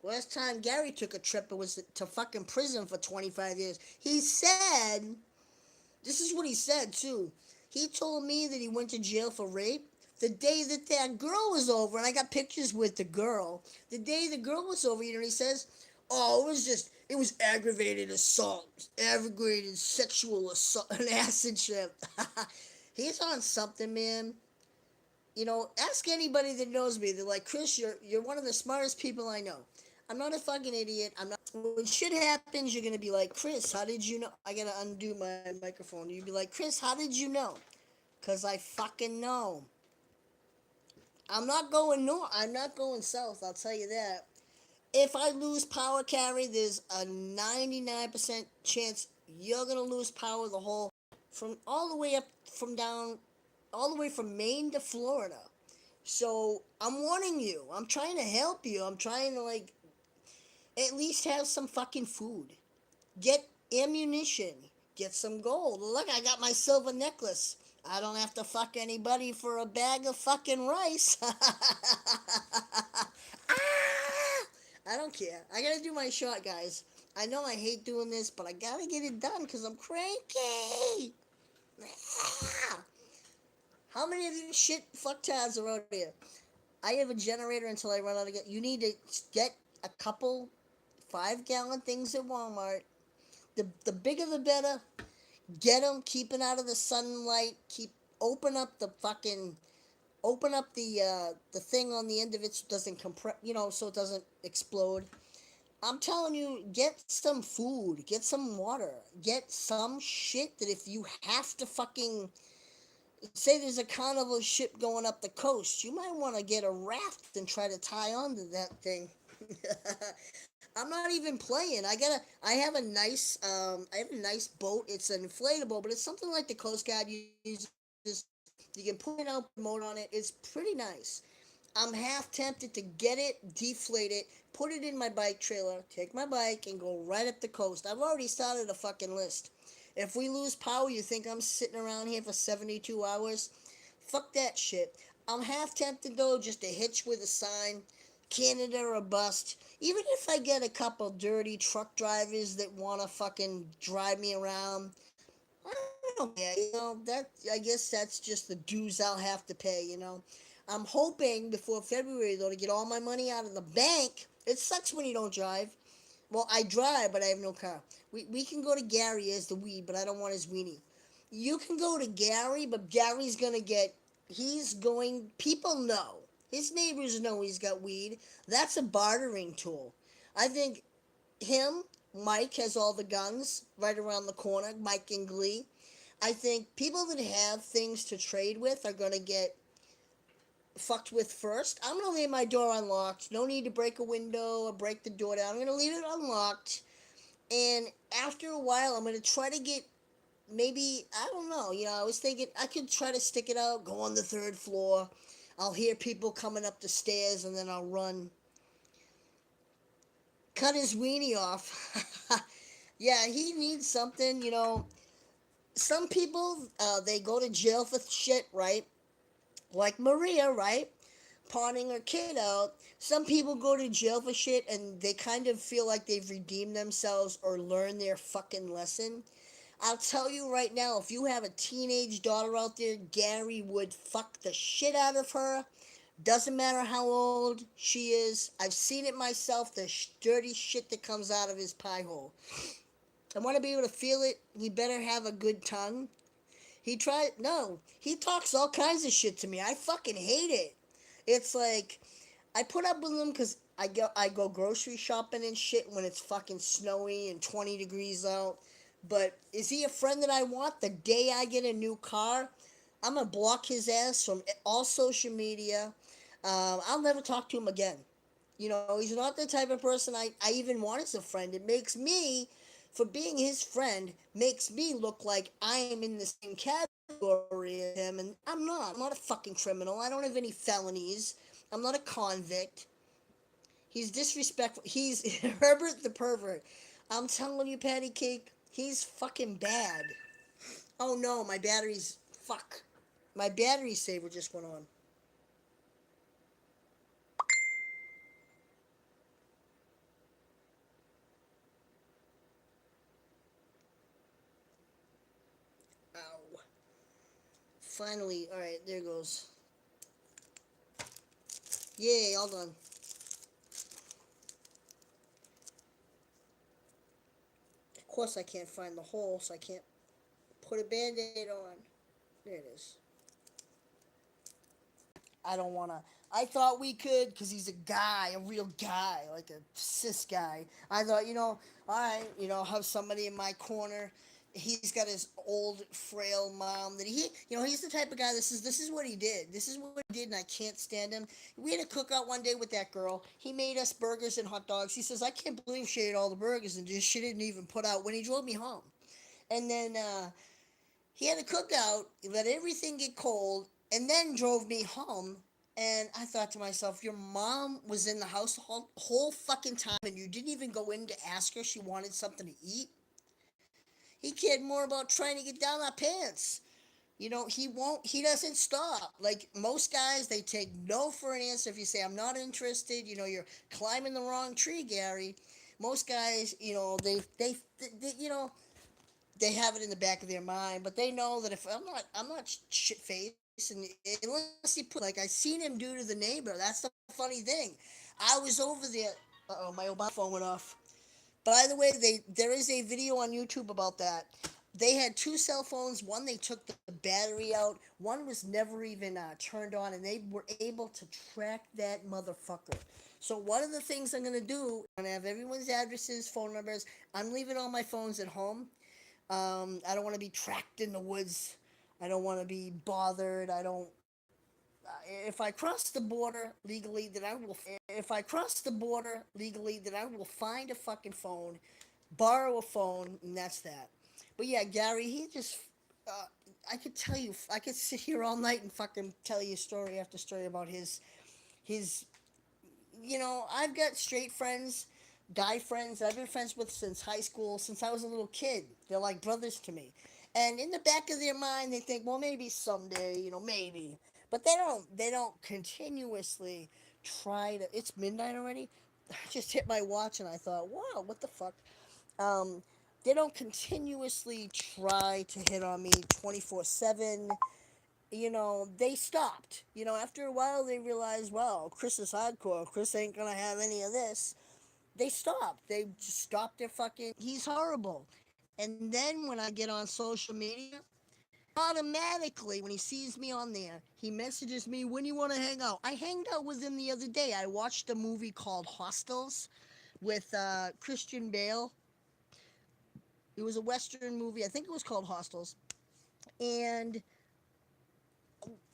Last time Gary took a trip, it was to fucking prison for 25 years. He said, this is what he said too. He told me that he went to jail for rape. The day that girl was over, and I got pictures with the girl. The day the girl was over, he says, "Oh, it was aggravated assault, aggravated sexual assault, an acid trip." He's on something, man. Ask anybody that knows me. They're like, Chris, you're one of the smartest people I know. I'm not a fucking idiot. I'm not. When shit happens, you're gonna be like, Chris, how did you know? I gotta undo my microphone. You'd be like, Chris, how did you know? Cause I fucking know. I'm not going north. I'm not going south. I'll tell you that. If I lose power, Carrie, there's a 99% chance you're gonna lose power the whole from all the way up from down, all the way from Maine to Florida. So I'm warning you. I'm trying to help you. I'm trying to at least have some fucking food. Get ammunition. Get some gold. Look, I got my silver necklace. I don't have to fuck anybody for a bag of fucking rice. I don't care. I gotta do my shot, guys. I know I hate doing this, but I gotta get it done because I'm cranky. How many of you shit fucktards are out here? I have a generator until I run out of gas. You need to get a couple 5-gallon things at Walmart. The bigger the better. Get them. Keep it out of the sunlight. Open up the fucking. Open up the thing on the end of it so it doesn't compress. So it doesn't explode. I'm telling you, get some food. Get some water. Get some shit that if you have to fucking say there's a carnival ship going up the coast, you might want to get a raft and try to tie onto that thing. I'm not even playing. I have a nice I have a nice boat. It's an inflatable, but it's something like the Coast Guard uses. You can put an outboard motor on it. It's pretty nice. I'm half tempted to get it, deflate it, put it in my bike trailer, take my bike, and go right up the coast. I've already started a fucking list. If we lose power, you think I'm sitting around here for 72 hours? Fuck that shit. I'm half tempted though just to hitch with a sign, Canada or bust. Even if I get a couple dirty truck drivers that want to fucking drive me around, I don't care. That I guess that's just the dues I'll have to pay. I'm hoping before February though to get all my money out of the bank. It sucks when you don't drive. Well, I drive, but I have no car. We can go to Gary as the weed, but I don't want his weenie. You can go to Gary, but Gary's gonna get. He's going. People know. His neighbors know he's got weed. That's a bartering tool. I think him, Mike has all the guns right around the corner. Mike and Glee. I think people that have things to trade with are gonna get fucked with first. I'm gonna leave my door unlocked. No need to break a window or break the door down. I'm gonna leave it unlocked. And after a while, I'm gonna try to get maybe I don't know. I was thinking I could try to stick it out, go on the third floor. I'll hear people coming up the stairs, and then I'll run, cut his weenie off. Yeah, he needs something. Some people they go to jail for shit, right? Like Maria, right? Pawning her kid out. Some people go to jail for shit and they kind of feel like they've redeemed themselves or learned their fucking lesson. I'll tell you right now, if you have a teenage daughter out there, Gary would fuck the shit out of her. Doesn't matter how old she is. I've seen it myself, the dirty shit that comes out of his pie hole. I want to be able to feel it. He better have a good tongue. No, he talks all kinds of shit to me. I fucking hate it. It's like, I put up with him because I go grocery shopping and shit when it's fucking snowy and 20 degrees out. But is he a friend that I want? The day I get a new car, I'm gonna block his ass from all social media. I'll never talk to him again. He's not the type of person I even want as a friend. It makes me, for being his friend, makes me look like I am in the same category as him, and I'm not. I'm not a fucking criminal. I don't have any felonies. I'm not a convict. He's disrespectful. He's Herbert the pervert. I'm telling you, Patty Cake, he's fucking bad. Oh no, my battery's fuck. My battery saver just went on. Ow. Finally, all right, there goes. Yay, all done. Of course, I can't find the hole, so I can't put a band-aid on. There it is. I don't want to. I thought we could because he's a guy, a real guy, like a cis guy. I thought, all right, have somebody in my corner. He's got his old, frail mom that he's the type of guy that says, this is what he did. This is what he did, and I can't stand him. We had a cookout one day with that girl. He made us burgers and hot dogs. He says, I can't believe she ate all the burgers and just she didn't even put out when he drove me home. And then he had a cookout, let everything get cold, and then drove me home. And I thought to myself, your mom was in the house the whole fucking time, and you didn't even go in to ask her she wanted something to eat. He cared more about trying to get down our pants. He doesn't stop. Like most guys, they take no for an answer. If you say, I'm not interested, you're climbing the wrong tree, Gary. Most guys, they have it in the back of their mind, but they know that if I'm not shit faced, and unless he put like I seen him do to the neighbor. That's the funny thing. I was over there. Oh, my Obama phone went off. By the way, there is a video on YouTube about that. They had two cell phones. One they took the battery out. One was never even turned on, and they were able to track that motherfucker. So one of the things I'm gonna do, I'm gonna have everyone's addresses, phone numbers. I'm leaving all my phones at home. I don't want to be tracked in the woods. I don't want to be bothered. I don't. If I cross the border legally, then I will. If I cross the border legally, then I will find a fucking phone, borrow a phone, and that's that. But yeah, Gary, he just. Uh, I could tell you, I could sit here all night and fucking tell you story after story about his I've got straight friends, guy friends I've been friends with since high school, since I was a little kid. They're like brothers to me. And in the back of their mind, they think, well, maybe someday, maybe. But they don't continuously try to. It's midnight already. I just hit my watch and I thought, wow, what the fuck? Um, they don't continuously try to hit on me 24/7. They stopped. After a while, they realized, well, Chris is hardcore. Chris ain't gonna have any of this. They stopped. They just stopped their fucking. He's horrible. And then when I get on social media, automatically, when he sees me on there, he messages me, when you want to hang out. I hanged out with him the other day. I watched a movie called Hostels with Christian Bale. It was a Western movie. I think it was called Hostels. And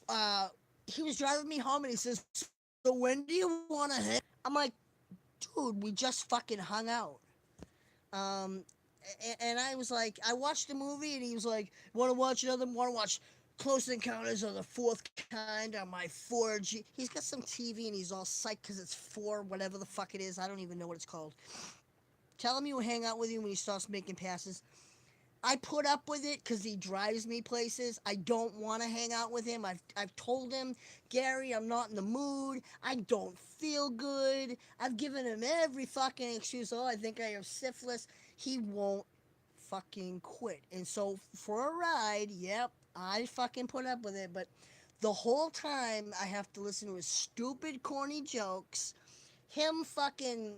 uh, he was driving me home and he says, so when do you want to hang? I'm like, dude, we just fucking hung out. Um, and I was like, I watched the movie and he was like, want to watch Close Encounters of the Fourth Kind on my 4G. He's got some TV and he's all psyched because it's 4, whatever the fuck it is. I don't even know what it's called. Tell him he will hang out with you when he starts making passes. I put up with it because he drives me places. I don't want to hang out with him. I've told him, Gary, I'm not in the mood. I don't feel good. I've given him every fucking excuse. Oh, I think I have syphilis. He won't fucking quit. And so for a ride, yep, I fucking put up with it. But the whole time I have to listen to his stupid, corny jokes. Him fucking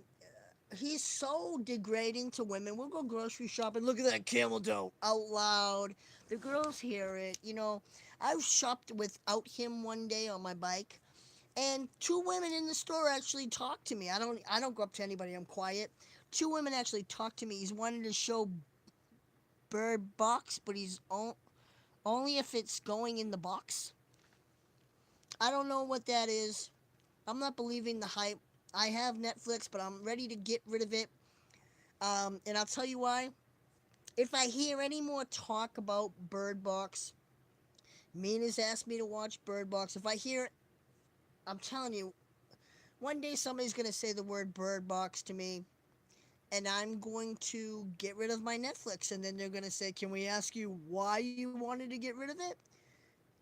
he's so degrading to women. We'll go grocery shopping. Look at that camel toe out loud. The girls hear it. I shopped without him one day on my bike, and two women in the store actually talked to me. I don't go up to anybody. I'm quiet. Two women actually talked to me. He's wanted to show Bird Box, but only if it's going in the box. I don't know what that is. I'm not believing the hype. I have Netflix, but I'm ready to get rid of it. And I'll tell you why. If I hear any more talk about Bird Box, Mina's asked me to watch Bird Box. If I hear, I'm telling you, one day somebody's gonna say the word Bird Box to me, and I'm going to get rid of my Netflix. And then they're gonna say, "Can we ask you why you wanted to get rid of it?"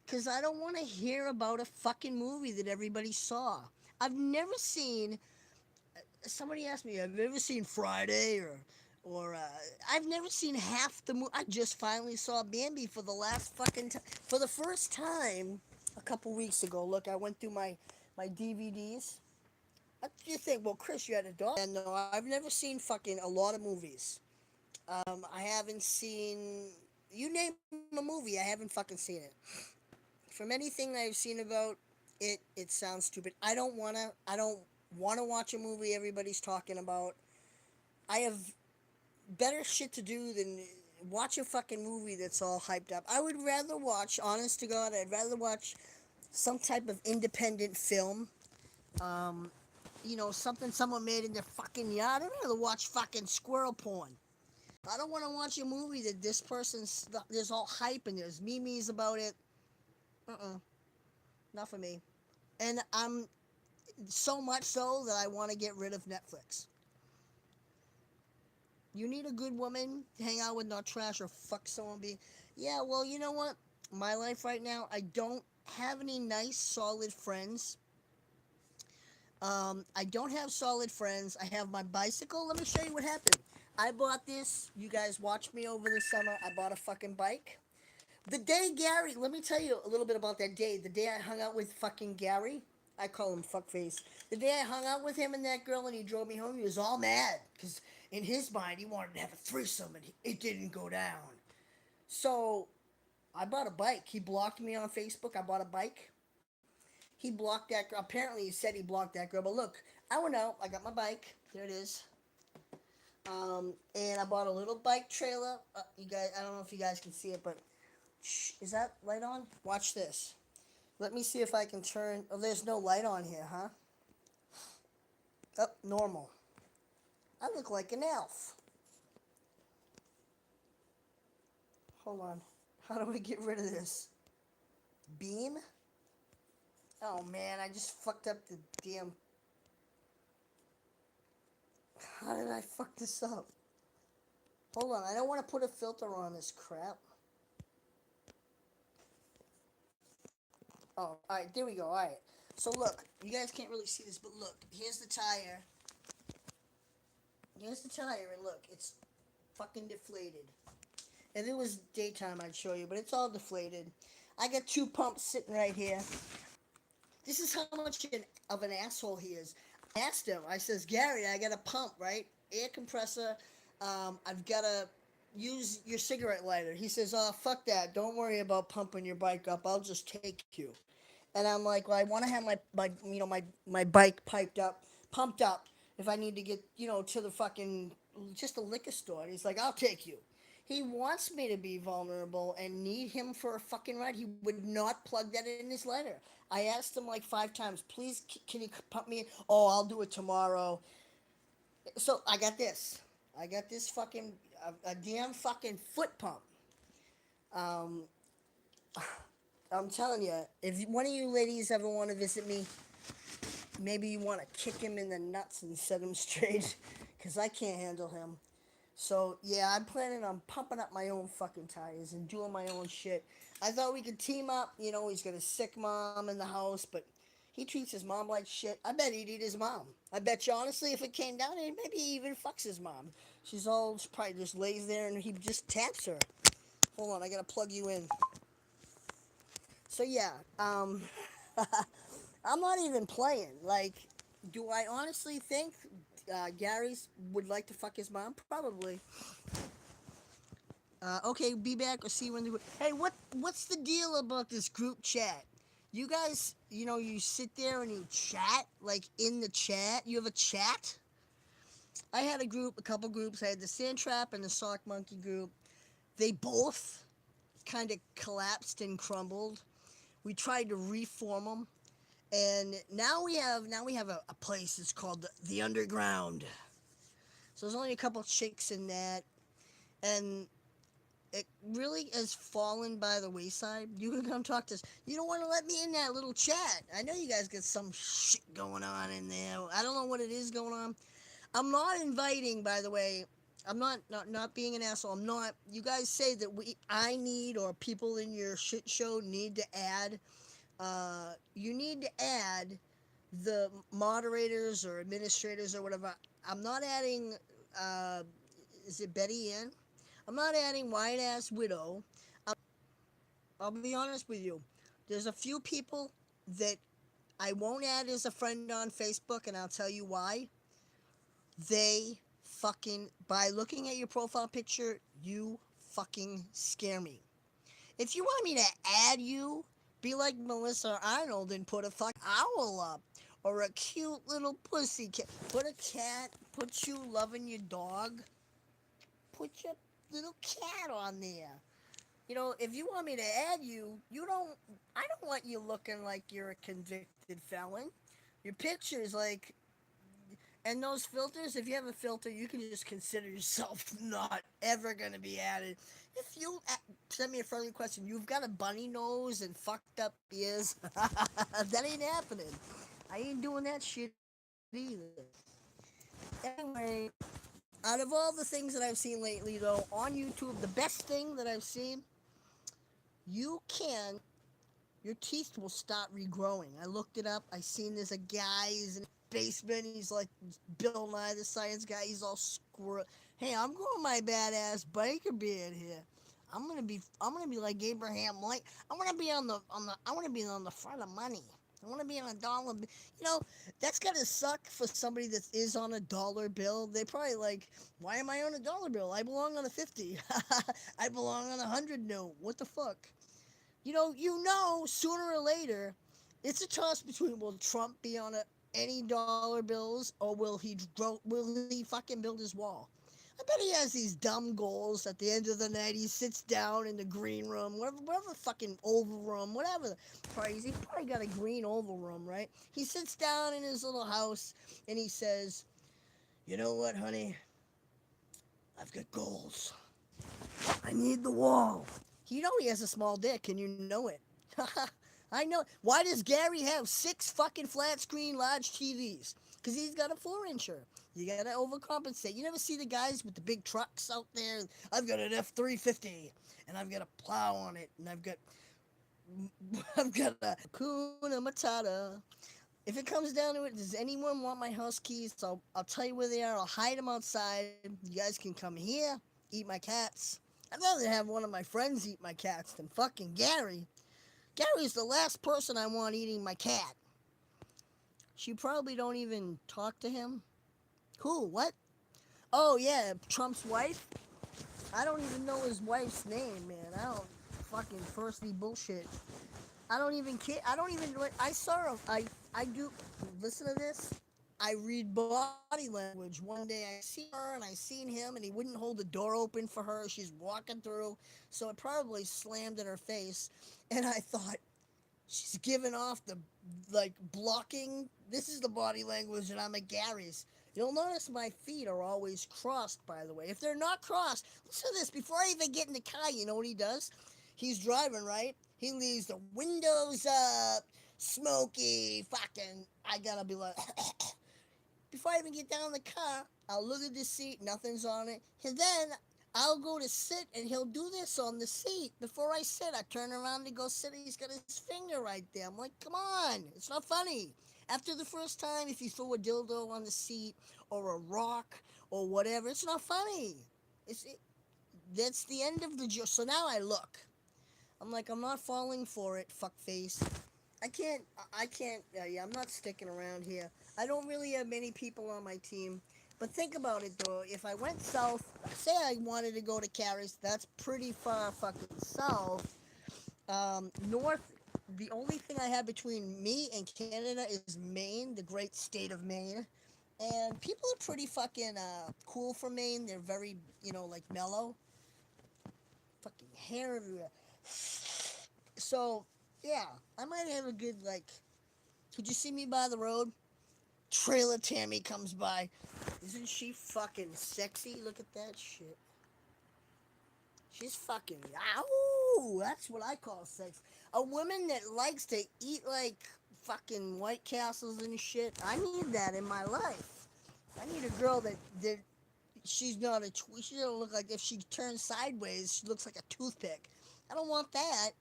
Because I don't want to hear about a fucking movie that everybody saw. I've never seen somebody asked me, "Have you ever seen Friday?" or I've never seen half the movie. I just finally saw Bambi for the last fucking time, for the first time a couple weeks ago. Look, I went through my DVDs. You think, well, Chris, you had a dog? And no, I've never seen fucking a lot of movies. I haven't seen you name a movie, I haven't fucking seen it. From anything I've seen about it, it sounds stupid. I don't wanna watch a movie everybody's talking about. I have better shit to do than watch a fucking movie that's all hyped up. I would rather watch, honest to God, I'd rather watch some type of independent film. Um, something someone made in their fucking yard. I'd rather watch fucking squirrel porn. I don't want to watch a movie that this person's, there's all hype and there's memes about it. Not for me. And I'm so much so that I want to get rid of Netflix. You need a good woman to hang out with, not trash or fuck someone. Yeah, well, you know what? My life right now, I don't have any nice, solid friends. I don't have solid friends. I have my bicycle. Let me show you what happened. I bought this. You guys watched me over the summer. I bought a fucking bike. The day Gary, let me tell you a little bit about that day. The day I hung out with fucking Gary, I call him fuckface. The day I hung out with him and that girl and he drove me home, he was all mad because in his mind he wanted to have a threesome and it didn't go down. So I bought a bike. He blocked me on Facebook. I bought a bike. He blocked that girl. Apparently, he said he blocked that girl. But look, I went out. I got my bike. There it is. And I bought a little bike trailer. You guys, I don't know if you guys can see it, but is that light on? Watch this. Let me see if I can turn. Oh, there's no light on here, huh? Up normal. I look like an elf. Hold on. How do I get rid of this? Beam? Oh man, I just fucked up the damn. How did I fuck this up? Hold on, I don't want to put a filter on this crap. Oh, alright, there we go, alright. So look, you guys can't really see this, but look, here's the tire. Here's the tire, and look, it's fucking deflated. If it was daytime, I'd show you, but it's all deflated. I got two pumps sitting right here. This is how much of an asshole he is. I asked him, I says, Gary, I got a pump, right? Air compressor. I've got to use your cigarette lighter. He says, oh, fuck that. Don't worry about pumping your bike up. I'll just take you. And I'm like, well, I want to have my bike piped up, pumped up if I need to get, to the fucking, just a liquor store. And he's like, I'll take you. He wants me to be vulnerable and need him for a fucking ride. He would not plug that in his lighter. I asked him like 5 times, please, can you pump me? Oh, I'll do it tomorrow. So I got this. I got this fucking, a damn fucking foot pump. Um, I'm telling you, if one of you ladies ever want to visit me, maybe you want to kick him in the nuts and set him straight, because I can't handle him. So, yeah, I'm planning on pumping up my own fucking tires and doing my own shit. I thought we could team up. He's got a sick mom in the house, but he treats his mom like shit. I bet he'd eat his mom. I bet you, honestly, if it came down, maybe he even fucks his mom. She probably just lays there and he just taps her. Hold on, I gotta plug you in. So, yeah, I'm not even playing. Like, do I honestly think Gary's would like to fuck his mom? Probably. Okay, be back or see when the. Hey, what's the deal about this group chat? You guys, you sit there and you chat like in the chat. You have a chat. I had a couple groups. I had the Sand Trap and the Sock Monkey group. They both kind of collapsed and crumbled. We tried to reform them, and now we have a place. It's called the Underground. So there's only a couple chicks in that, and it really has fallen by the wayside. You can come talk to us. You don't want to let me in that little chat. I know you guys got some shit going on in there. I don't know what it is going on. I'm not inviting, by the way. I'm not being an asshole. I'm not. You guys say that I need, or people in your shit show need to add. You need to add the moderators or administrators or whatever. I'm not adding. Uh, is it Betty Ann? I'm not adding White Ass Widow. I'll be honest with you. There's a few people that I won't add as a friend on Facebook, and I'll tell you why. They fucking, by looking at your profile picture, you fucking scare me. If you want me to add you, be like Melissa Arnold and put a fucking owl up. Or a cute little pussy cat. Put a cat, put you loving your dog. Put your little cat on there. If you want me to add you, I don't want you looking like you're a convicted felon. Your picture's like, and those filters, if you have a filter, you can just consider yourself not ever going to be added. If you send me a friendly question, you've got a bunny nose and fucked up ears, that ain't happening. I ain't doing that shit either. Anyway, out of all the things that I've seen lately, though, on YouTube, the best thing that I've seen, you can, your teeth will start regrowing. I looked it up. I seen there's a guy, he's in the basement, he's like Bill Nye the Science Guy, he's all squirrel. Hey, I'm growing my badass biker beard here. I'm gonna be like Abraham Lincoln. I wanna be on the front of money. I want to be on a dollar. That's gotta suck for somebody that is on a dollar bill. They probably like, why am I on a dollar bill? I belong on a 50. I belong on a 100 note. What the fuck? Sooner or later, it's a toss between will Trump be on any dollar bills or will he fucking build his wall? I bet he has these dumb goals. At the end of the night, he sits down in the green room, whatever fucking oval room, whatever. He's probably got a green oval room, right? He sits down in his little house and he says, "You know what, honey? I've got goals. I need the wall." You know he has a small dick, and you know it. I know. Why does Gary have 6 fucking flat screen large TVs? Because he's got a 4-incher. You gotta overcompensate. You never see the guys with the big trucks out there. I've got an F-350, and I've got a plow on it, and I've got a Kuna Matata. If it comes down to it, does anyone want my house keys? I'll tell you where they are. I'll hide them outside. You guys can come here, eat my cats. I'd rather have one of my friends eat my cats than fucking Gary. Gary's the last person I want eating my cat. She probably don't even talk to him. Who? What? Oh yeah, Trump's wife. I don't even know his wife's name, man. I don't fucking firstly bullshit. I don't even care. I don't even. I saw her. I do. Listen to this. I read body language. One day I seen her and I seen him, and he wouldn't hold the door open for her. She's walking through, so it probably slammed in her face. And I thought, she's giving off the like blocking. This is the body language, and I'm at Gary's. You'll notice my feet are always crossed, by the way. If they're not crossed, listen to this. Before I even get in the car, you know what he does? He's driving, right? He leaves the windows up, smoky, fucking. I gotta be like, before I even get down in the car, I'll look at the seat, nothing's on it. And then I'll go to sit and he'll do this on the seat. Before I sit, I turn around to go sit. He's got his finger right there. I'm like, come on, it's not funny. After the first time, if you throw a dildo on the seat or a rock or whatever, it's not funny. It, that's the end of the joke. So now I look. I'm like, I'm not falling for it, fuckface. Yeah, I'm not sticking around here. I don't really have many people on my team. But think about it though. If I went south, say I wanted to go to Caris, that's pretty far fucking south. North, the only thing I have between me and Canada is Maine, the great state of Maine. And people are pretty fucking cool for Maine. They're very, like mellow. Fucking hair everywhere. So, yeah, I might have a good, like, could you see me by the road? Trailer Tammy comes by. Isn't she fucking sexy? Look at that shit. She's fucking. Ow! That's what I call sex. A woman that likes to eat like fucking White Castles and shit. I need that in my life. I need a girl that she's not a. She doesn't look like if she turns sideways, she looks like a toothpick. I don't want that.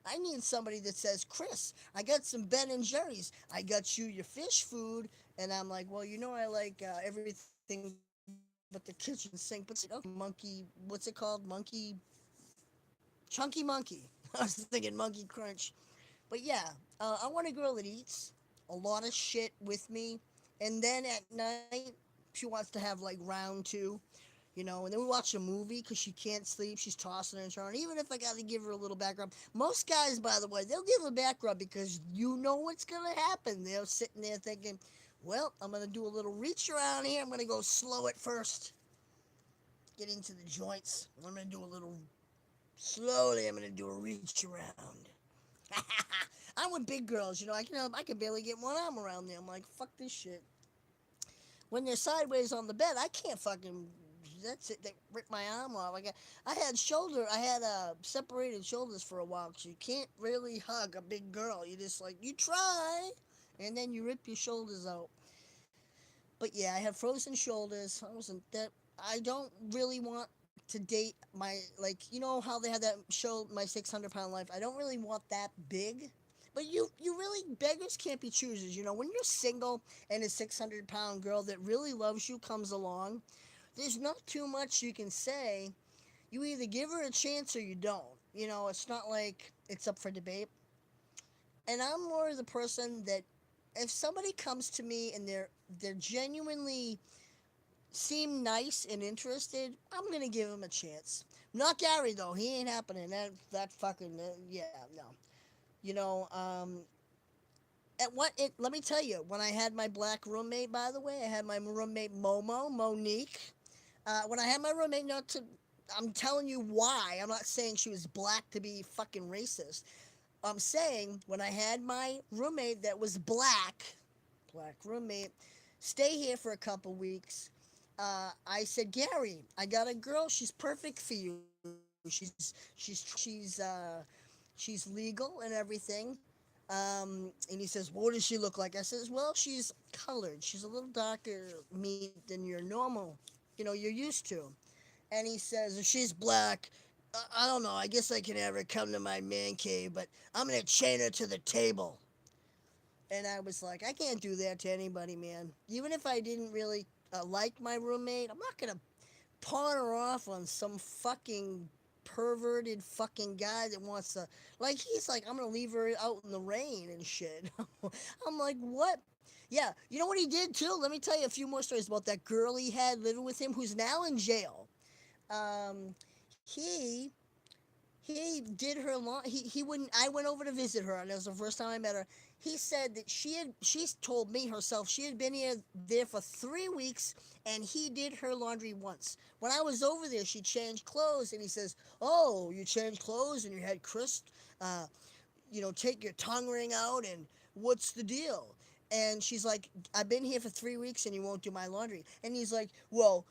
I need somebody that says, Chris, I got some Ben and Jerry's. I got you your fish food. And I'm like, well, I like everything but the kitchen sink. But okay, monkey, what's it called? Chunky Monkey. I was thinking Monkey Crunch. But yeah, I want a girl that eats a lot of shit with me. And then at night, she wants to have like round two. And then we watch a movie because she can't sleep. She's tossing and turning. Even if I got to give her a little back rub. Most guys, by the way, they'll give a back rub because you know what's going to happen. They're sitting there thinking, well, I'm going to do a little reach around here. I'm going to go slow at first. Get into the joints. I'm going to do a little slowly. I'm going to do a reach around. I'm with big girls, I can barely get one arm around there. I'm like, fuck this shit. When they're sideways on the bed, I can't fucking. That's it. They ripped my arm off. I had separated shoulders for a while because you can't really hug a big girl. You just like you try, and then you rip your shoulders out. But yeah, I have frozen shoulders. I wasn't that. I don't really want to date my how they had that show, My 600 Pound Life. I don't really want that big. But you really beggars can't be choosers. When you're single and a 600-pound girl that really loves you comes along, there's not too much you can say. You either give her a chance or you don't. It's not like it's up for debate. And I'm more the person that if somebody comes to me and they're genuinely seem nice and interested, I'm gonna give him a chance. Not Gary though. He ain't happening. That fucking yeah, no. You know, let me tell you, when I had my black roommate, by the way, I had my roommate Monique. When I had my roommate, not to, I'm telling you why. I'm not saying she was black to be fucking racist. I'm saying when I had my roommate that was black roommate, stay here for a couple weeks. I said, Gary, I got a girl. She's perfect for you. She's legal and everything. And he says, what does she look like? I says, well, she's colored. She's a little darker meat than your normal, you're used to. And he says, if she's black, I don't know. I guess I can have her come to my man cave, but I'm gonna chain her to the table. And I was like, I can't do that to anybody, man. Even if I didn't really like my roommate, I'm not gonna pawn her off on some fucking perverted fucking guy that wants to, like, he's like, I'm gonna leave her out in the rain and shit. I'm like, what? Yeah, you know what he did too? Let me tell you a few more stories about that girl he had living with him who's now in jail. um, he he did her lawn. He wouldn't. I went over to visit her, and it was the first time I met her. He said that she's told me herself she had been there for 3 weeks, and he did her laundry once. When I was over there, she changed clothes, and he says, "Oh, you changed clothes, and you had Chris, uh, take your tongue ring out, and what's the deal?" And she's like, "I've been here for 3 weeks, and you won't do my laundry." And he's like, "Well,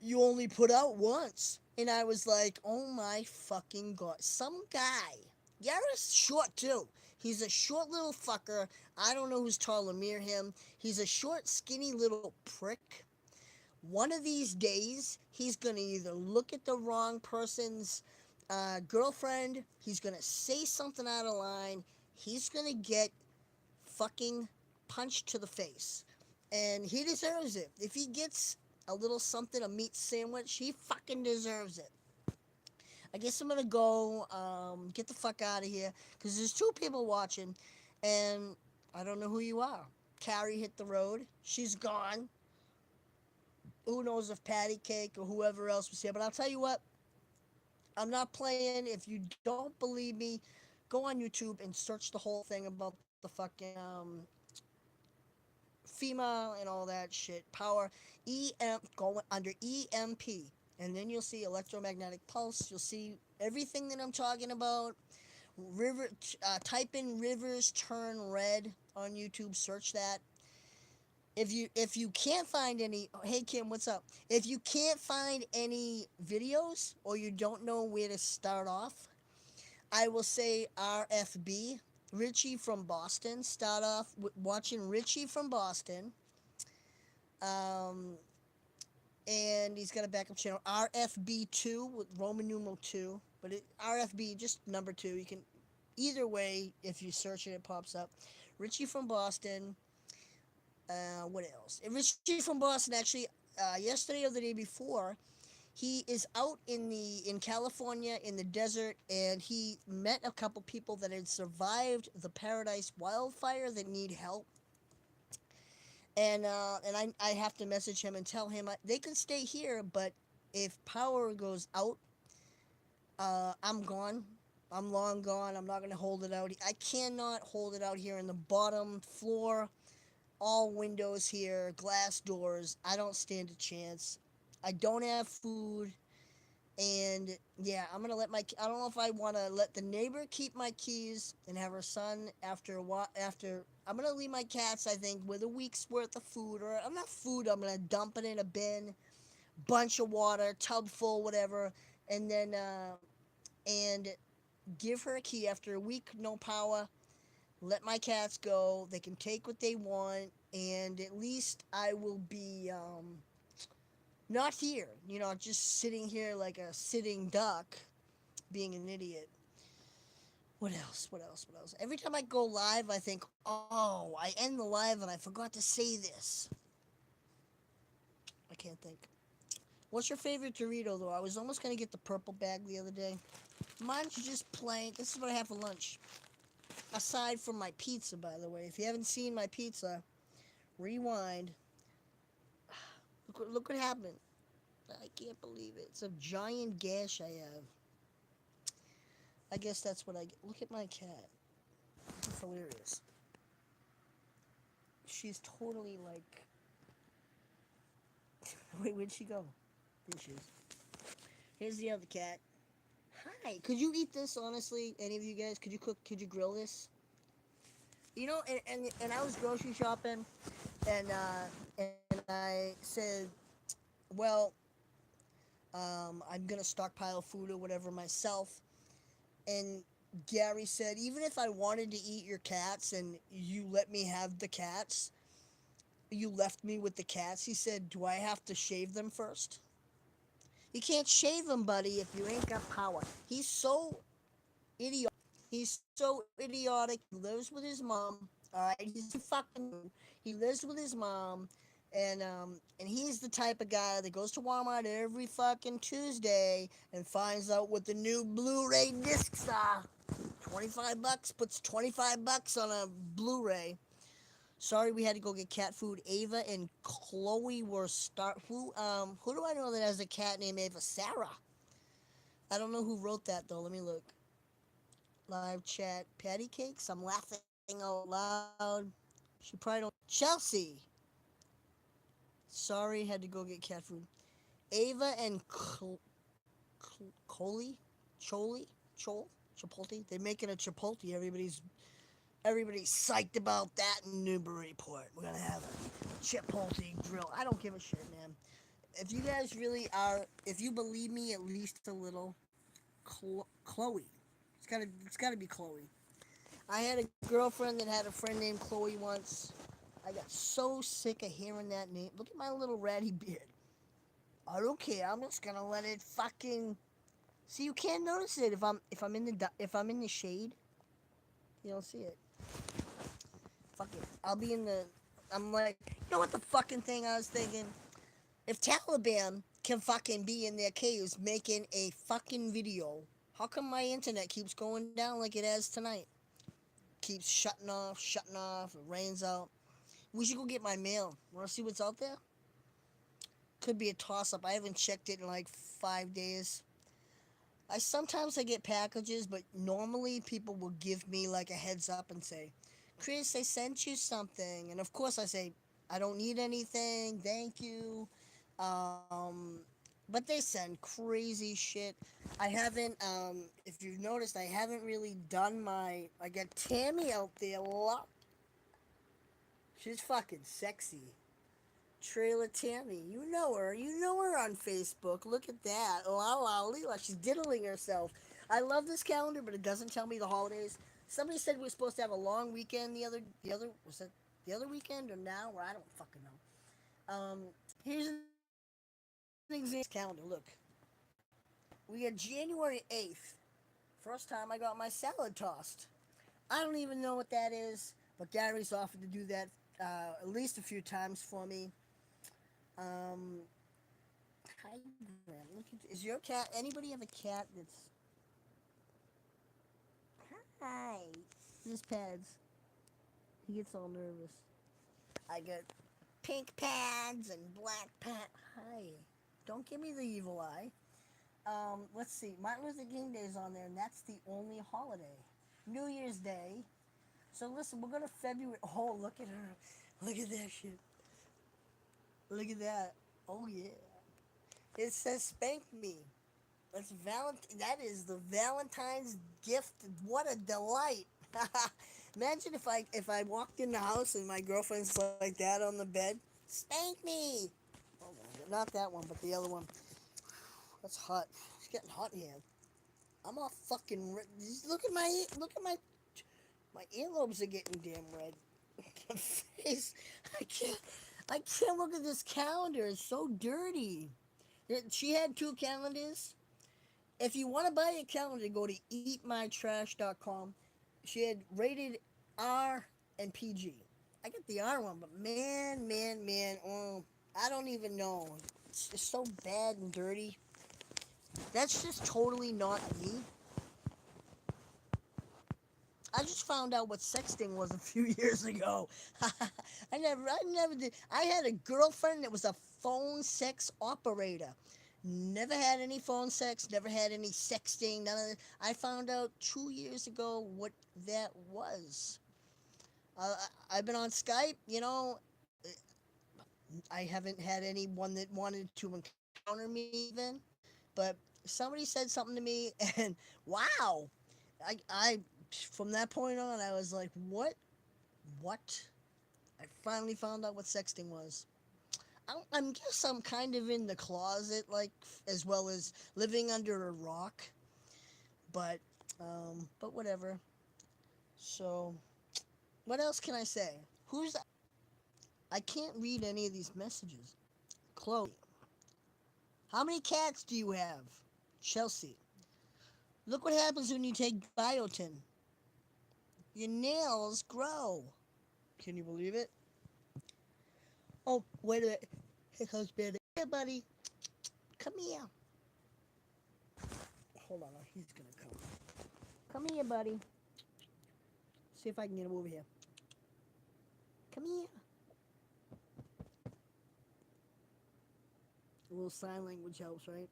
you only put out once." And I was like, oh my fucking god. Some guy. Yara's short too. He's a short little fucker. I don't know who's taller near him. He's a short, skinny little prick. One of these days, he's gonna either look at the wrong person's girlfriend, he's gonna say something out of line, he's gonna get fucking punched to the face. And he deserves it. If he gets a little something, a meat sandwich, he fucking deserves it. I guess I'm gonna go get the fuck out of here because there's two people watching, and I don't know who you are. Carrie hit the road. She's gone. Who knows if Patty Cake or whoever else was here? But I'll tell you what. I'm not playing. If you don't believe me, go on YouTube and search the whole thing about the fucking FEMA and all that shit. Power going under EMP, and then you'll see electromagnetic pulse. You'll see everything that I'm talking about. Type in rivers turn red on YouTube. Search that. If you can't find any, hey Kim, what's up? If you can't find any videos or you don't know where to start off, I will say RFB. Richie from Boston. Start off with watching Richie from Boston. Um, and he's got a backup channel RFB2 with Roman numeral 2, but RFB just number 2. You can either way, if you search it, it pops up. Richie from Boston. What else? Richie from Boston actually, yesterday or the day before, he is out in California in the desert, and he met a couple people that had survived the Paradise wildfire that need help. And I have to message him and tell him they can stay here, but if power goes out, I'm gone. I'm long gone. I'm not gonna hold it out. I cannot hold it out here in the bottom floor. All windows here, glass doors. I don't stand a chance. I don't have food, and yeah, I'm gonna let my. I don't know if I want to let the neighbor keep my keys and have her son after a while. After I'm gonna leave my cats, I think, with a week's worth of food, or I'm not food. I'm gonna dump it in a bin, bunch of water, tub full, whatever, and then and give her a key after a week. No power. Let my cats go. They can take what they want, and at least I will be not here. Just sitting here like a sitting duck, being an idiot. What else? What else? What else? Every time I go live, I think, oh, I end the live and I forgot to say this. I can't think. What's your favorite Dorito, though? I was almost going to get the purple bag the other day. Mine's just plain. This is what I have for lunch. Aside from my pizza, by the way. If you haven't seen my pizza, rewind. Look what happened. I can't believe it. It's a giant gash I have. I guess that's what I get. Look at my cat. It's hilarious. She's totally like. Wait, where'd she go? Here she is. Here's the other cat. Hi. Could you eat this, honestly? Any of you guys? Could you cook? Could you grill this? You know, and I was grocery shopping, and I said, well, I'm gonna stockpile food or whatever myself. And Gary said, even if I wanted to eat your cats and you let me have the cats, you left me with the cats. He said, do I have to shave them first? You can't shave them, buddy, if you ain't got power. He's so idiotic. He's so idiotic. He lives with his mom. All right, he's too fucking new. He lives with his mom, and he's the type of guy that goes to Walmart every fucking Tuesday and finds out what the new Blu-ray discs are. 25 bucks, puts 25 bucks on a Blu-ray. Sorry, we had to go get cat food. Ava and Chloe were start. Who do I know that has a cat named Ava? Sarah. I don't know who wrote that though. Let me look. Live chat. Patty cakes. I'm laughing out loud. She probably don't. Chelsea. Sorry, had to go get cat food. Ava and Coley, Choli, Chol, Chipotle. They're making a Chipotle. Everybody's psyched about that in Newburyport. We're gonna have a Chipotle grill. I don't give a shit, man. If you guys really are, if you believe me at least a little, Chloe. It's gotta be Chloe. I had a girlfriend that had a friend named Chloe once. I got so sick of hearing that name. Look at my little ratty beard. I don't care. I'm just gonna let it fucking. See, you can't notice it if I'm in the shade. You don't see it. Fuck it. I'll be in the. I'm like, you know what the fucking thing I was thinking? If Taliban can fucking be in their caves making a fucking video, how come my internet keeps going down like it has tonight? Keeps shutting off, it rains out. We should go get my mail. Wanna see what's out there? Could be a toss up. I haven't checked it in like 5 days. I get packages, but normally people will give me like a heads up and say, "Chris, I sent you something," and of course I say, "I don't need anything, thank you." Um, but they send crazy shit. I haven't. If you've noticed, I haven't really done my. I got Tammy out there a lot. She's fucking sexy. Trailer Tammy. You know her. You know her on Facebook. Look at that. La la Lila. She's diddling herself. I love this calendar, but it doesn't tell me the holidays. Somebody said we were supposed to have a long weekend the other was it the other weekend or now? Or I don't fucking know. Here's an example of this calendar. Look. We got January 8th. First time I got my salad tossed. I don't even know what that is, but Gary's offered to do that at least a few times for me. Um, Hi, Graham. Look at, is your cat? Anybody have a cat that's hi? This pads. He gets all nervous. I got pink pads and black pad. Hi. Don't give me the evil eye. Let's see. Martin Luther King Day is on there, and that's the only holiday. New Year's Day. So listen, we're gonna February. Oh, look at her. Look at that shit. Look at that. Oh yeah. It says spank me. That's That is the Valentine's gift. What a delight! Imagine if I walked in the house and my girlfriend's like that on the bed. Spank me. Oh, not that one, but the other one. That's hot. It's getting hot in here. I'm all fucking. Look at my earlobes are getting damn red. Face. I can't. I can't look at this calendar. It's so dirty. She had two calendars. If you want to buy a calendar, go to eatmytrash.com. She had rated R and PG. I get the R one, but man, I don't even know. It's just so bad and dirty. That's just totally not me. I just found out what sexting was a few years ago. I never did. I had a girlfriend that was a phone sex operator. Never had any phone sex, never had any sexting, none of that. I found out 2 years ago what that was. I've been on Skype, I haven't had anyone that wanted to encounter counter me even, but somebody said something to me, and wow, I from that point on, I was like, what? I finally found out what sexting was. I'm guess I'm kind of in the closet, like as well as living under a rock, but whatever. So what else can I say? Who's I can't read any of these messages. Chloe, how many cats do you have? Chelsea, look what happens when you take biotin. Your nails grow. Can you believe it? Oh, wait a minute. Here comes Benny. Here, buddy. Come here. Hold on. He's going to come. Come here, buddy. See if I can get him over here. Come here. A little sign language helps, right?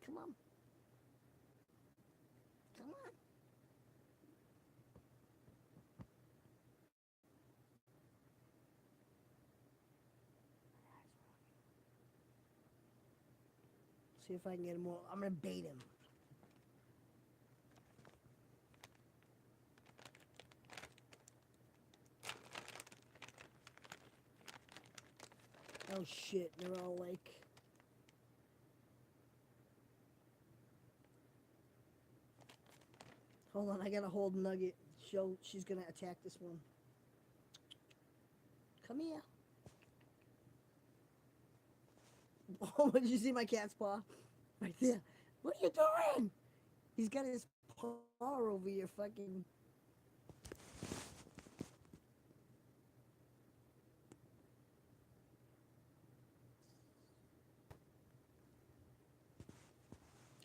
Come on. Come on. See if I can get him more. I'm going to bait him. Oh, shit. They're all like... Hold on. I got to hold Nugget. She's going to attack this one. Come here. Oh, did you see my cat's paw? Right there. What are you doing? He's got his paw over your fucking...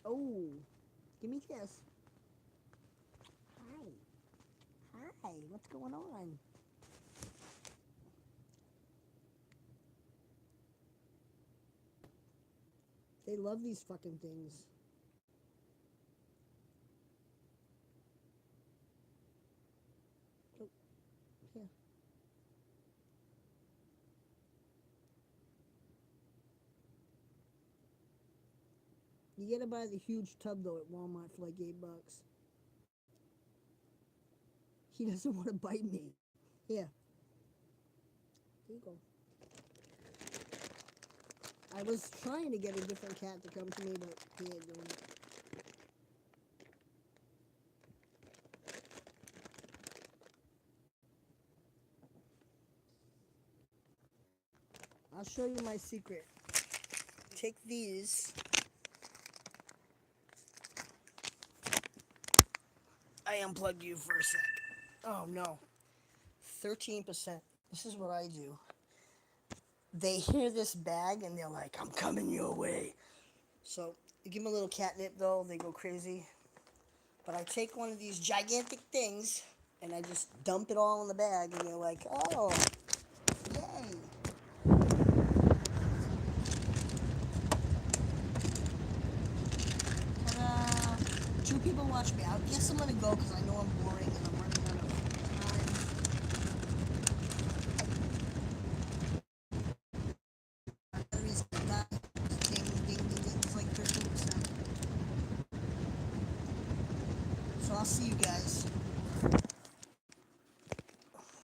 Oh, give me a kiss. Hi. Hi, what's going on? They love these fucking things. Oh, yeah. You gotta buy the huge tub though at Walmart for like $8. He doesn't want to bite me. Yeah, here you go. I was trying to get a different cat to come to me, but he ain't doing it. I'll show you my secret. Take these. I unplugged you for a sec. Oh no. 13%. This is what I do. They hear this bag and they're like, I'm coming your way. So you give them a little catnip though, they go crazy. But I take one of these gigantic things and I just dump it all in the bag and they're like, oh, yay. Ta-da. Two people watch me. I guess I'm gonna go because I know I'm boring and I'm running out of time. Batteries are dying. Ding, ding, ding, ding. It's like 13%. So I'll see you guys.